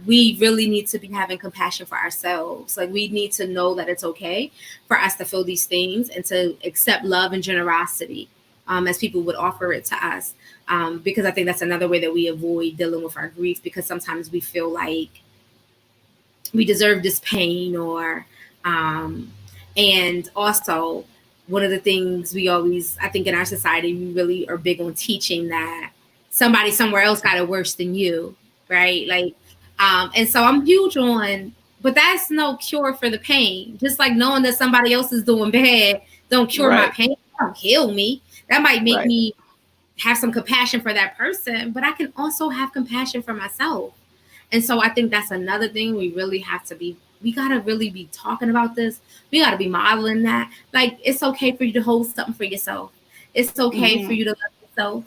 we really need to be having compassion for ourselves. Like we need to know that it's okay for us to feel these things and to accept love and generosity as people would offer it to us. Because I think that's another way that we avoid dealing with our grief, because sometimes we feel like we deserve this pain, or and also one of the things we always, I think in our society, we really are big on teaching that somebody somewhere else got it worse than you, right? Like and so I'm huge on, but that's no cure for the pain. Just like knowing that somebody else is doing bad don't cure my Right. pain, don't heal me. That might make Right. me have some compassion for that person, but I can also have compassion for myself. And so I think that's another thing we really have to be. We gotta really be talking about this. We gotta be modeling that. Like it's okay for you to hold something for yourself. It's okay for Hmm. you to love yourself.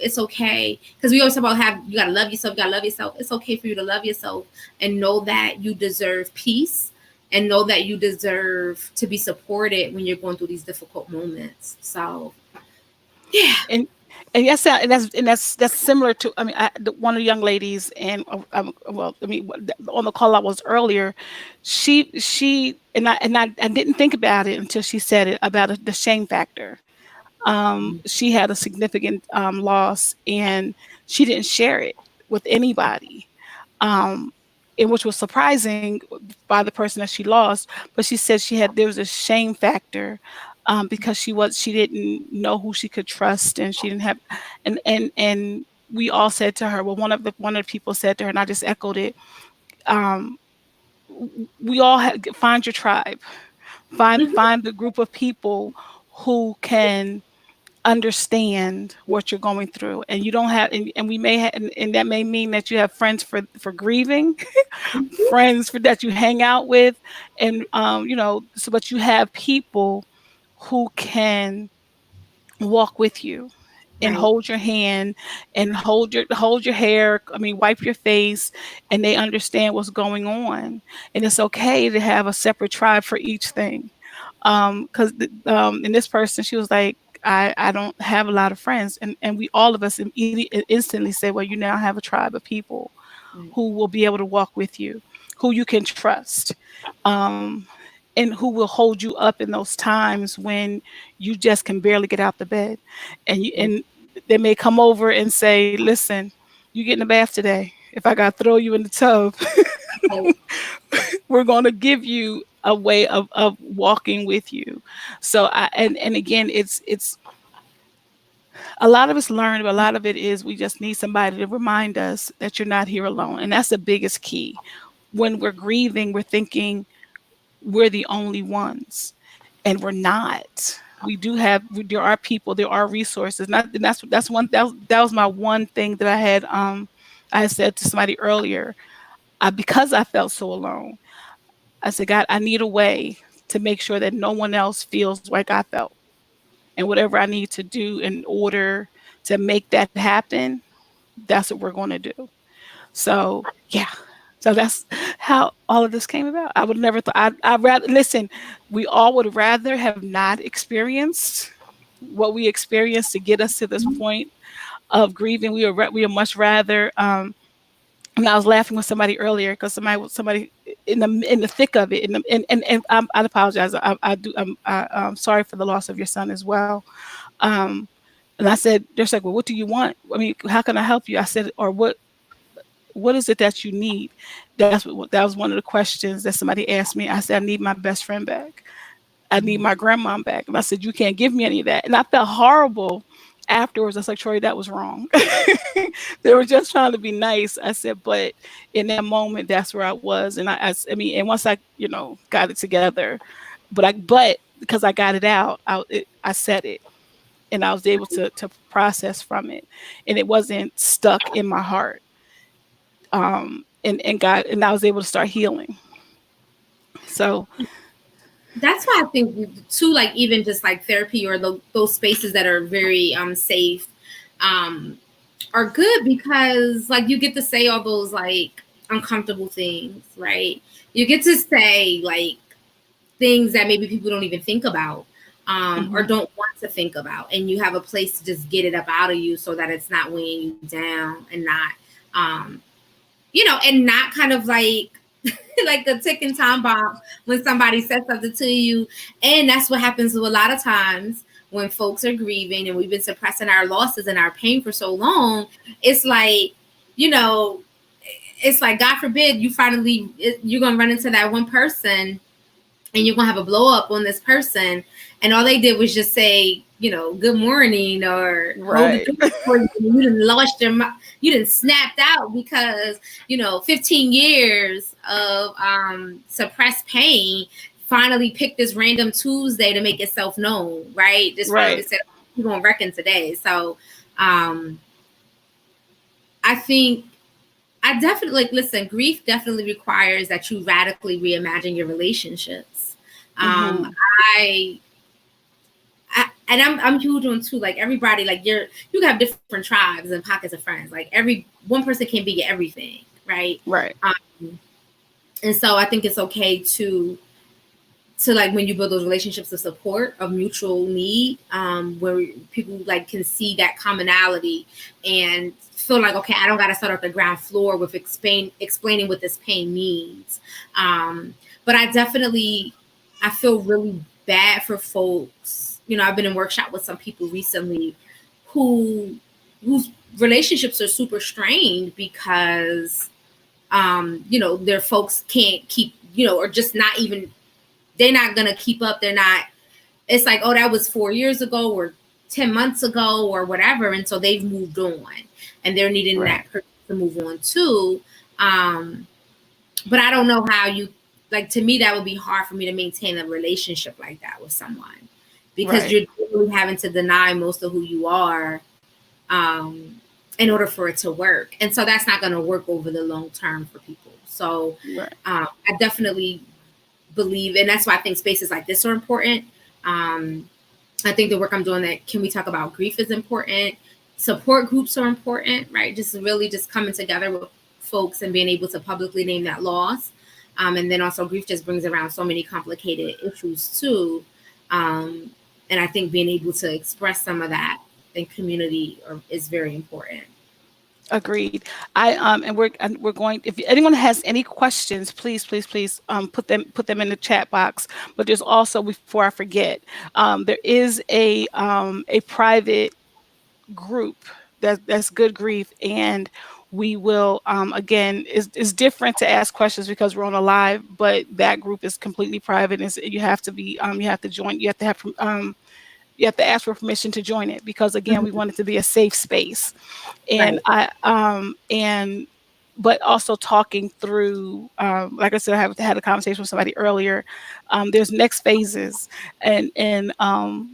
It's okay because we always talk about have you gotta love yourself. You gotta love yourself. It's okay for you to love yourself and know that you deserve peace and know that you deserve to be supported when you're going through these difficult moments. So yeah. And yes, and that's similar to. I mean, one of the young ladies, and well, I mean, on the call I was earlier, she and I didn't think about it until she said it about the shame factor. She had a significant loss, and she didn't share it with anybody, um, and which was surprising by the person that she lost. But she said there was a shame factor, because she didn't know who she could trust, and she didn't have, and we all said to her, well, one of the people said to her, and I just echoed it. Um, we all find your tribe, find the group of people who can understand what you're going through, and you don't have, and we may have, and that may mean that you have friends for grieving, friends that you hang out with, and so, but you have people who can walk with you and Right. hold your hand and hold your hair, I mean, wipe your face, and they understand what's going on. And it's okay to have a separate tribe for each thing. Because in this person, she was like, I don't have a lot of friends, and we, all of us, instantly said, well, you now have a tribe of people Right. who will be able to walk with you, who you can trust, um, and who will hold you up in those times when you just can barely get out the bed. And they may come over and say, listen, you get in the bath today. If I got to throw you in the tub, Right. we're going to give you a way of walking with you. So and again, it's a lot of it's learned, but a lot of it is we just need somebody to remind us that you're not here alone. And that's the biggest key. When we're grieving, we're thinking we're the only ones, and we're not. There are people, there are resources. Not, and that was my one thing that I had said to somebody earlier. Because I felt so alone, I said, God, I need a way to make sure that no one else feels like I felt. And whatever I need to do in order to make that happen, that's what we're going to do. So, yeah. So that's how all of this came about. I would never thought, I'd rather, listen, we all would rather have not experienced what we experienced to get us to this point of grieving. We are much rather, and I was laughing with somebody earlier because somebody in the thick of it, and I apologize. I'm sorry for the loss of your son as well. Um, And I said, they're like, well, what do you want? I mean, how can I help you? I said, or what is it that you need? That was one of the questions that somebody asked me. I said, I need my best friend back. I need Mhm. my grandmom back. And I said, you can't give me any of that. And I felt horrible afterwards. I was like, Troy, that was wrong. They were just trying to be nice. I said, but in that moment, that's where I was. And I mean, and once I, got it together, but because I got it out, I said it, and I was able to process from it, and it wasn't stuck in my heart. And God, and I was able to start healing. So, That's why I think too, like even just like therapy or those spaces that are very safe, um, are good because like you get to say all those like uncomfortable things, right? You get to say like things that maybe people don't even think about, or mhm, don't want to think about, and you have a place to just get it up out of you so that it's not weighing you down and not, um, and not kind of like like the ticking time bomb when somebody says something to you. And that's what happens with a lot of times when folks are grieving and we've been suppressing our losses and our pain for so long. It's like, you know, it's like, God forbid, you're going to run into that one person and you're gonna have a blow up on this person, and all they did was just say, good morning or hold the right, door for you, and you didn't lost you didn't snapped out because 15 years of suppressed pain finally picked this random Tuesday to make itself known, right? Just finally right. said we're gonna reckon today. So um, I think I definitely like listen, grief definitely requires that you radically reimagine your relationships. Um, Mhm, I, and I'm huge on too. Like everybody, like you have different tribes and pockets of friends. Like every one person can't be your everything, right? right, Um, and so I think it's okay to like when you build those relationships of support of mutual need, where people like can see that commonality and feel like, okay, I don't got to start at the ground floor with explaining what this pain means. But I feel really bad for folks. I've been in workshop with some people recently who whose relationships are super strained because their folks can't keep, or just not even, they're not gonna keep up. They're not. It's like, oh, that was 4 years ago or 10 months ago or whatever, and so they've moved on, and they're needing right, that person to move on too. Um, but I don't know how you like. To me, that would be hard for me to maintain a relationship like that with someone because right, you're really having to deny most of who you are, in order for it to work, and so that's not going to work over the long term for people. So right. I definitely believe, and that's why I think spaces like this are important. Um, I think the work I'm doing that Can We Talk About Grief is important. Support groups are important, right? Just really just coming together with folks and being able to publicly name that loss. And then also grief just brings around so many complicated issues too. Um, and I think being able to express some of that in community is very important. Agreed. And we're going. If anyone has any questions, please, put them in the chat box. But there's also, before I forget, there is a private group that's Good Grief, and we will, again, is different to ask questions because we're on a live, but that group is completely private. And you have to be, you have to join. You have to ask for permission to join it because, again, we Mhm. want it to be a safe space. And Right. and but also talking through, like I said, I have had a conversation with somebody earlier. There's next phases, and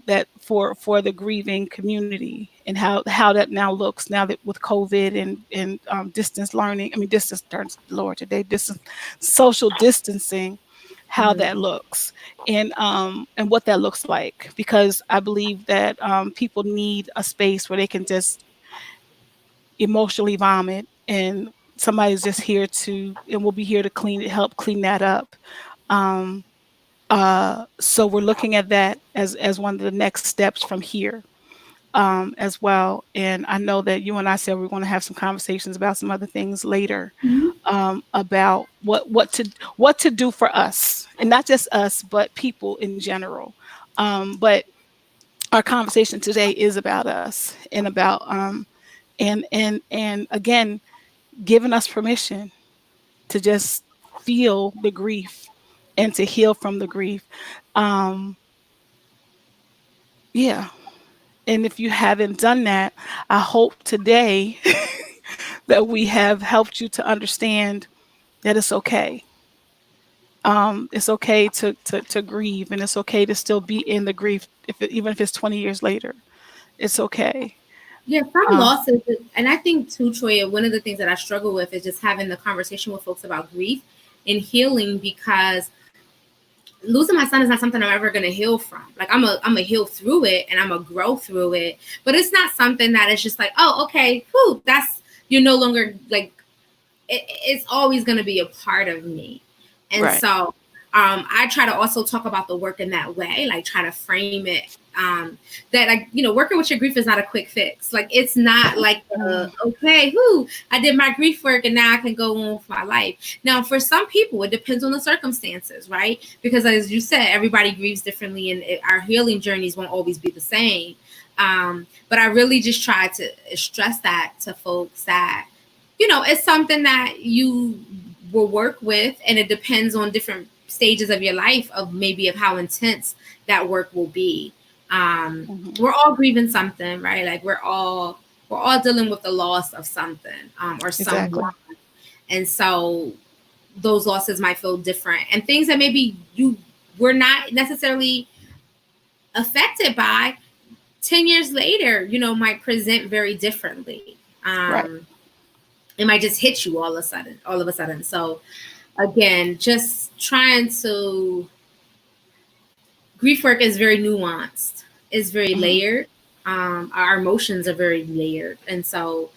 that for the grieving community, and how that now looks now that with COVID and distance learning. I mean, distance turns, Lord, today, distance, social distancing, how Mhm. that looks, and what that looks like, because I believe that people need a space where they can just emotionally vomit, and somebody's just here to, and we'll be here to help clean that up. um so we're looking at that as one of the next steps from here, as well. And I know that you and I said we're going to have some conversations about some other things later, Mhm. about what to do for us, and not just us but people in general. But our conversation today is about us and about and again, giving us permission to just feel the grief and to heal from the grief. Um, yeah. And if you haven't done that, I hope today that we have helped you to understand that it's okay. It's okay to grieve, and it's okay to still be in the grief, even if it's 20 years later. It's okay. Yeah, some Um, losses, and I think too, Troy, one of the things that I struggle with is just having the conversation with folks about grief and healing, because losing my son is not something I'm ever gonna heal from. Like I'm a heal through it and I'm a grow through it, but it's not something that is just like, oh, okay, whew, that's you're no longer like it's always gonna be a part of me, and right. so I try to also talk about the work in that way, like try to frame it. That like working with your grief is not a quick fix. Like it's not like Mm, okay, whoo, I did my grief work and now I can go on with my life. Now, for some people, it depends on the circumstances, right? Because as you said, everybody grieves differently, and our healing journeys won't always be the same. But I really just try to stress that to folks that it's something that you will work with, and it depends on different stages of your life of maybe of how intense that work will be. mhm. We're all grieving something, right? Like we're all dealing with the loss of something, or someone, Exactly. and so those losses might feel different, and things that maybe you were not necessarily affected by 10 years later, might present very differently. Right. It might just hit you all of a sudden. So again, just trying to grief work is very nuanced, is very Mhm. layered. Our emotions are very layered, and so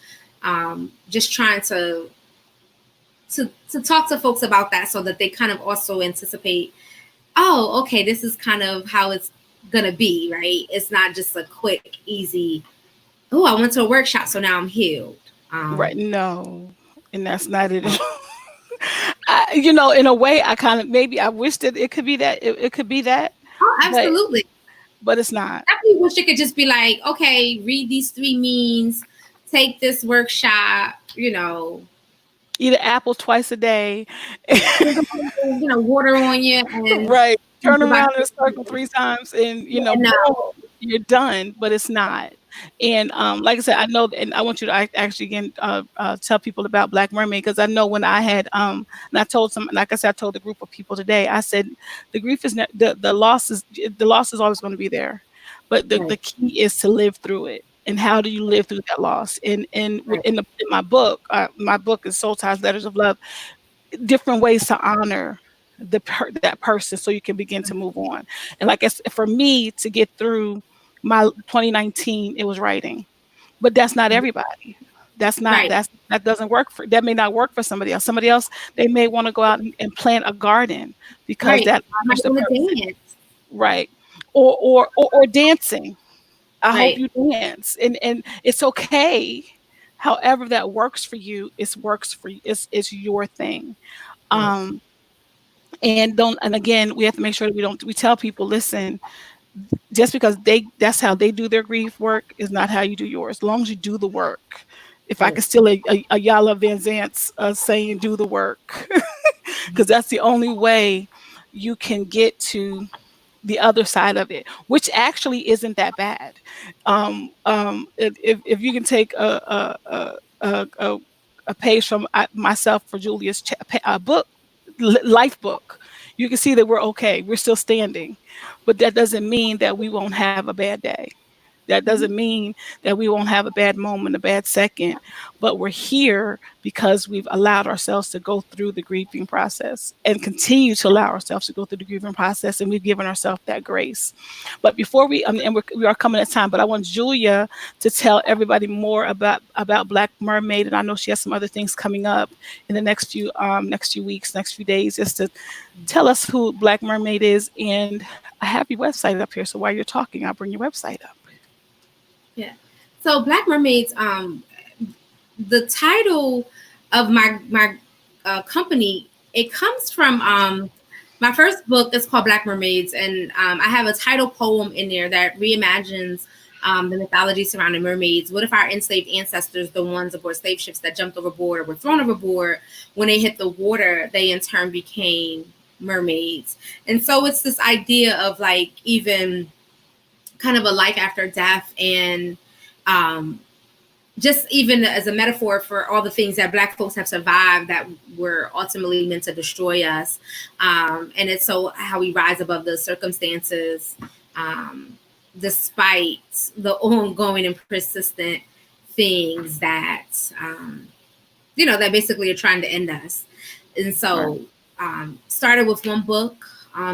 just trying to talk to folks about that so that they kind of also anticipate, oh, okay, this is kind of how it's gonna be, right? It's not just a quick, easy, oh, I went to a workshop, so now I'm healed. Right. No, and that's not it. In a way, I kind of maybe I wish that it could be that it could be that, Oh, but absolutely. it's not. Definitely wish it could just be like, okay, read these three means, take this workshop, Eat an apple twice a day. sprinkle, water on you, and Right. think Turn about around in a it. circle 3 times and, Yeah, no, boom, you're done, but it's not. And, like I said, I know and I want you to actually again, tell people about Black Mermaid, because I know when I had, and I told some like I said, I told a group of people today, I said, "The grief is not the loss is always gonna be there, but the right, key is to live through it." And how do you live through that loss? And right, in my book is Soul Ties: Letters of Love, different ways to honor that person so you can begin to move on. And like for me to get through my 2019, it was writing, but that's not everybody. right, That doesn't work for that may not work for somebody else. Somebody else, they may want to go out and plant a garden because right. that Might honors the want person, to dance, right? Or dancing. I hope right, you dance, and it's okay. However that works for you, works for you. It's your thing. right, Um, and again, we have to make sure that we tell people, listen, just because that's how they do their grief work is not how you do yours. As long as you do the work. If I right, could steal a Yala Van Zant's saying, do the work, because that's the only way you can get to the other side of it, which actually isn't that bad. If you can take a page from myself for Julia's book, life book, you can see that we're okay. We're still standing, but that doesn't mean that we won't have a bad day. That doesn't mean that we won't have a bad moment, a bad second, but we're here because we've allowed ourselves to go through the grieving process and continue to allow ourselves to go through the grieving process. And we've given ourselves that grace. But before and we are coming at time, but I want Julia to tell everybody more about Black Mermaid. And I know she has some other things coming up in the next few weeks, next few days, just to tell us who Black Mermaid is. And I have your website up here. So while you're talking, I'll bring your website up. yeah. So Black Mermaids, the title of my company, it comes from My first book is called Black Mermaids, and I have a title poem in there that reimagines the mythology surrounding mermaids. What if our enslaved ancestors, the ones aboard slave ships that jumped overboard or were thrown overboard, when they hit the water, they in turn became mermaids? And so it's this idea of like even kind of a life after death, and um, just even as a metaphor for all the things that Black folks have survived that were ultimately meant to destroy us. And it's so how we rise above the circumstances, um, despite the ongoing and persistent things that, that basically are trying to end us. And Right. so started with one book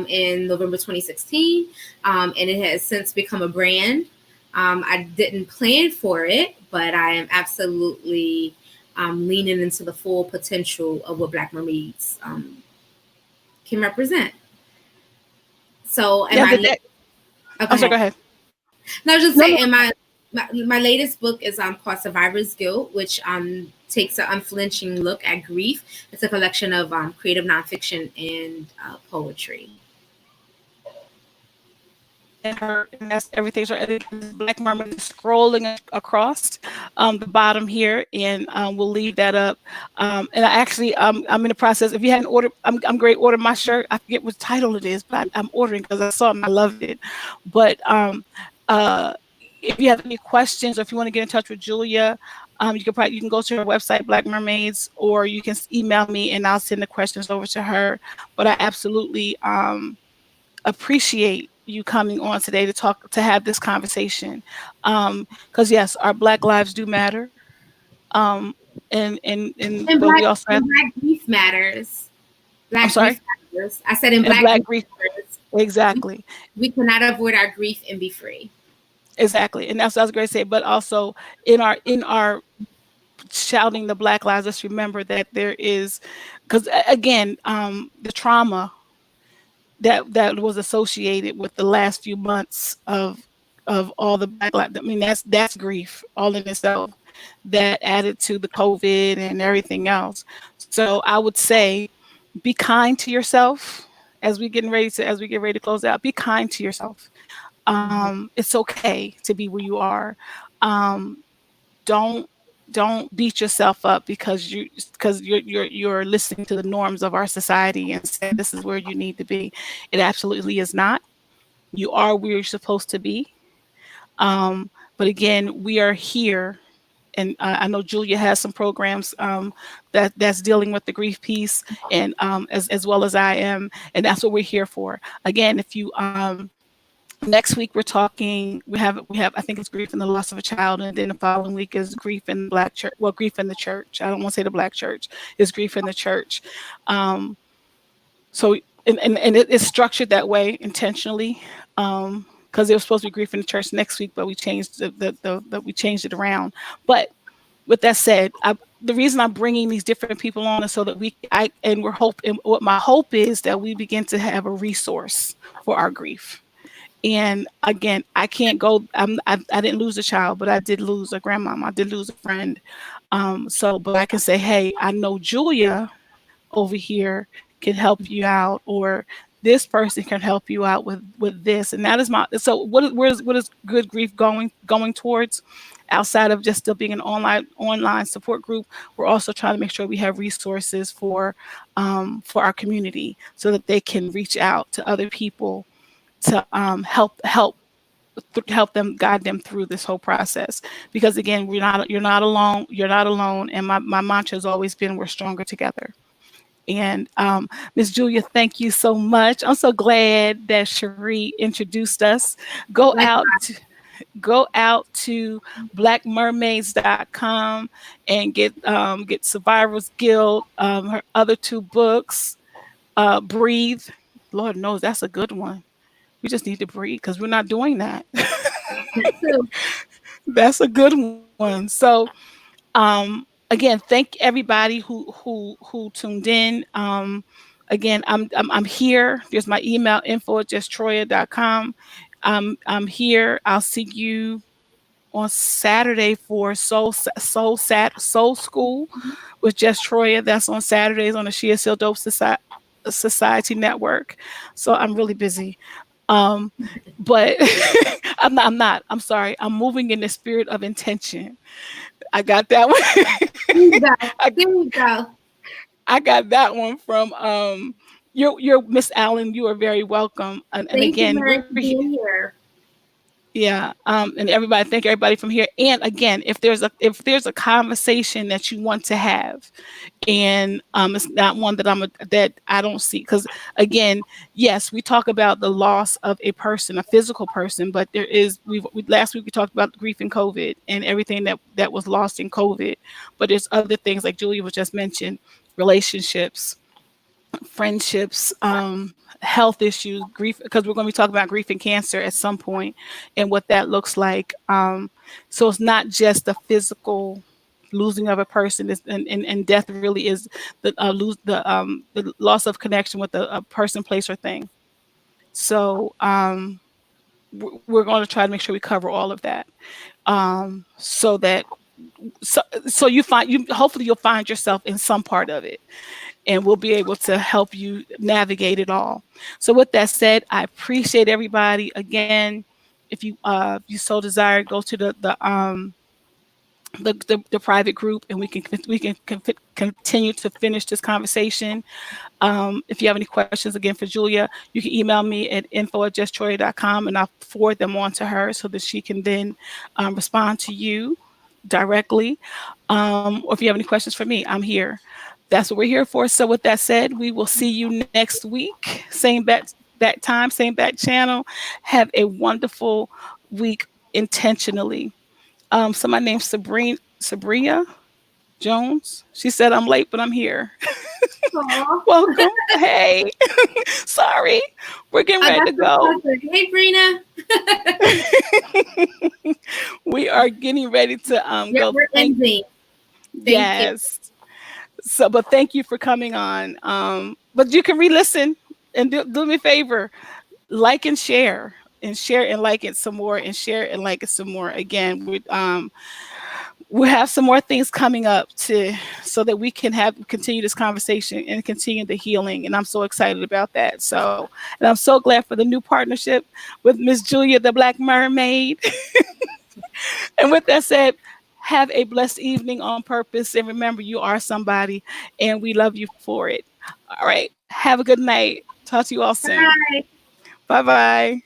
in November 2016, and it has since become a brand. I didn't plan for it, but I am absolutely leaning into the full potential of what Black Mermaids can represent. So, am Yeah, I? Oh, go I'm sorry, go ahead. ahead. No, I was just No, saying, no. my latest book is called Survivor's Guilt, which takes an unflinching look at grief. It's a collection of creative nonfiction and poetry. And that's everything's right. And this Black Mermaid is scrolling across the bottom here, and we'll leave that up. And I actually, I'm in the process. If you hadn't ordered, I'm great. Order my shirt. I forget what title it is, but I'm ordering because I saw it and I loved it. But uh, if you have any questions or if you want to get in touch with Julia, you can go to her website, Black Mermaids, or you can email me and I'll send the questions over to her. But I absolutely appreciate you coming on today to have this conversation, because yes, our Black lives do matter, um and And but we black also have. and black grief matters. I'm Black grief sorry. matters. I said in And black Black grief grief. matters. We, Exactly. we cannot avoid our grief and be free. Exactly, and that's what I was going to say. But also in our shouting the Black lives, let's remember that there is, because again, the trauma that was associated with the last few months of all the Black lives. I mean, that's grief all in itself. That added to the COVID and everything else. So I would say, be kind to yourself as we get ready to close out. Be kind to yourself. It's okay to be where you are. Um, don't don't beat yourself up because you're listening to the norms of our society and saying this is where you need to be. It absolutely is not. You are where you're supposed to be. But again, we are here, and I know Julia has some programs that's dealing with the grief piece, and as well as I am, and that's what we're here for. Again, if you next week we're talking, we have I think it's grief and the loss of a child, and then the following week is grief in the Black church. Well, grief in the church. I don't want to say the Black church. It's grief in the church. Um, so and it is structured that way intentionally, because it was supposed to be grief in the church next week, but we changed we changed it around. But with that said, the reason I'm bringing these different people on is so that what my hope is that we begin to have a resource for our grief. And again, I can't go. I didn't lose a child, but I did lose a grandmama. I did lose a friend. But I can say, hey, I know Julia over here can help you out, or this person can help you out with this. And that is my. So what is good grief going towards? Outside of just still being an online support group, we're also trying to make sure we have resources for our community so that they can reach out to other people to help them, guide them through this whole process. Because again, you're not alone. You're not alone. And my mantra has always been, we're stronger together. And Miss Julia, thank you so much. I'm so glad that Cherie introduced us. Go out Likewise. to, go out to blackmermaids.com and get Survivor's Guild, her other two books, Breathe. Lord knows that's a good one. We just need to breathe because we're not doing that. That too. That's a good one. So again, thank everybody who tuned in. I'm here. There's my email, info@justtroya.com. I'm here. I'll see you on Saturday for Soul School with Just Troya. That's on Saturdays on the Shia Seal Dope Society. Society Network. So I'm really busy. Um, but I'm sorry. I'm moving in the spirit of intention. I got that There you one. go. I, There you go. I got that one from your Miss Allen. You are very welcome. And Thank you, again, Mary, we're for being here. yeah, and everybody, thank everybody from here. And again, if there's a conversation that you want to have, and it's not one that that I don't see, because again, yes, we talk about the loss of a person, a physical person, but there is last week we talked about grief and COVID and everything that was lost in COVID, but there's other things like Julia was just mentioned, relationships, friendships, health issues, grief, because we're going to be talking about grief and cancer at some point and what that looks like. So it's not just the physical losing of a person, and death really is the loss of connection with a person, place, or thing. So we're going to try to make sure we cover all of that, so that so you hopefully you'll find yourself in some part of it, and we'll be able to help you navigate it all. So with that said, I appreciate everybody. Again, if you so desire, go to the private group, and we can continue to finish this conversation. If you have any questions, again, for Julia, you can email me at info@justtroya.com, and I'll forward them on to her so that she can then respond to you directly. Or if you have any questions for me, I'm here. That's what we're here for. So with that said, we will see you next week. Same bat time, same bat channel. Have a wonderful week intentionally. So my name's Sabria Jones. She said I'm late, but I'm here. Aw. Welcome. Hey. Sorry. We're getting ready to That's a go. pleasure. Hey, Brina. We are getting ready to Yep, go. we're ending. Thank you. Yes. So but thank you for coming on. But you can re-listen, and do me a favor. Like and share. And share and like it some more, and share and like it some more. Again, we have some more things coming up to so that we can have continue this conversation and continue the healing, and I'm so excited about that. So, and I'm so glad for the new partnership with Miss Julia the Black Mermaid. And with that said, have a blessed evening on purpose, and remember, you are somebody, and we love you for it. All right, have a good night. Talk to you all soon. Bye. Bye bye.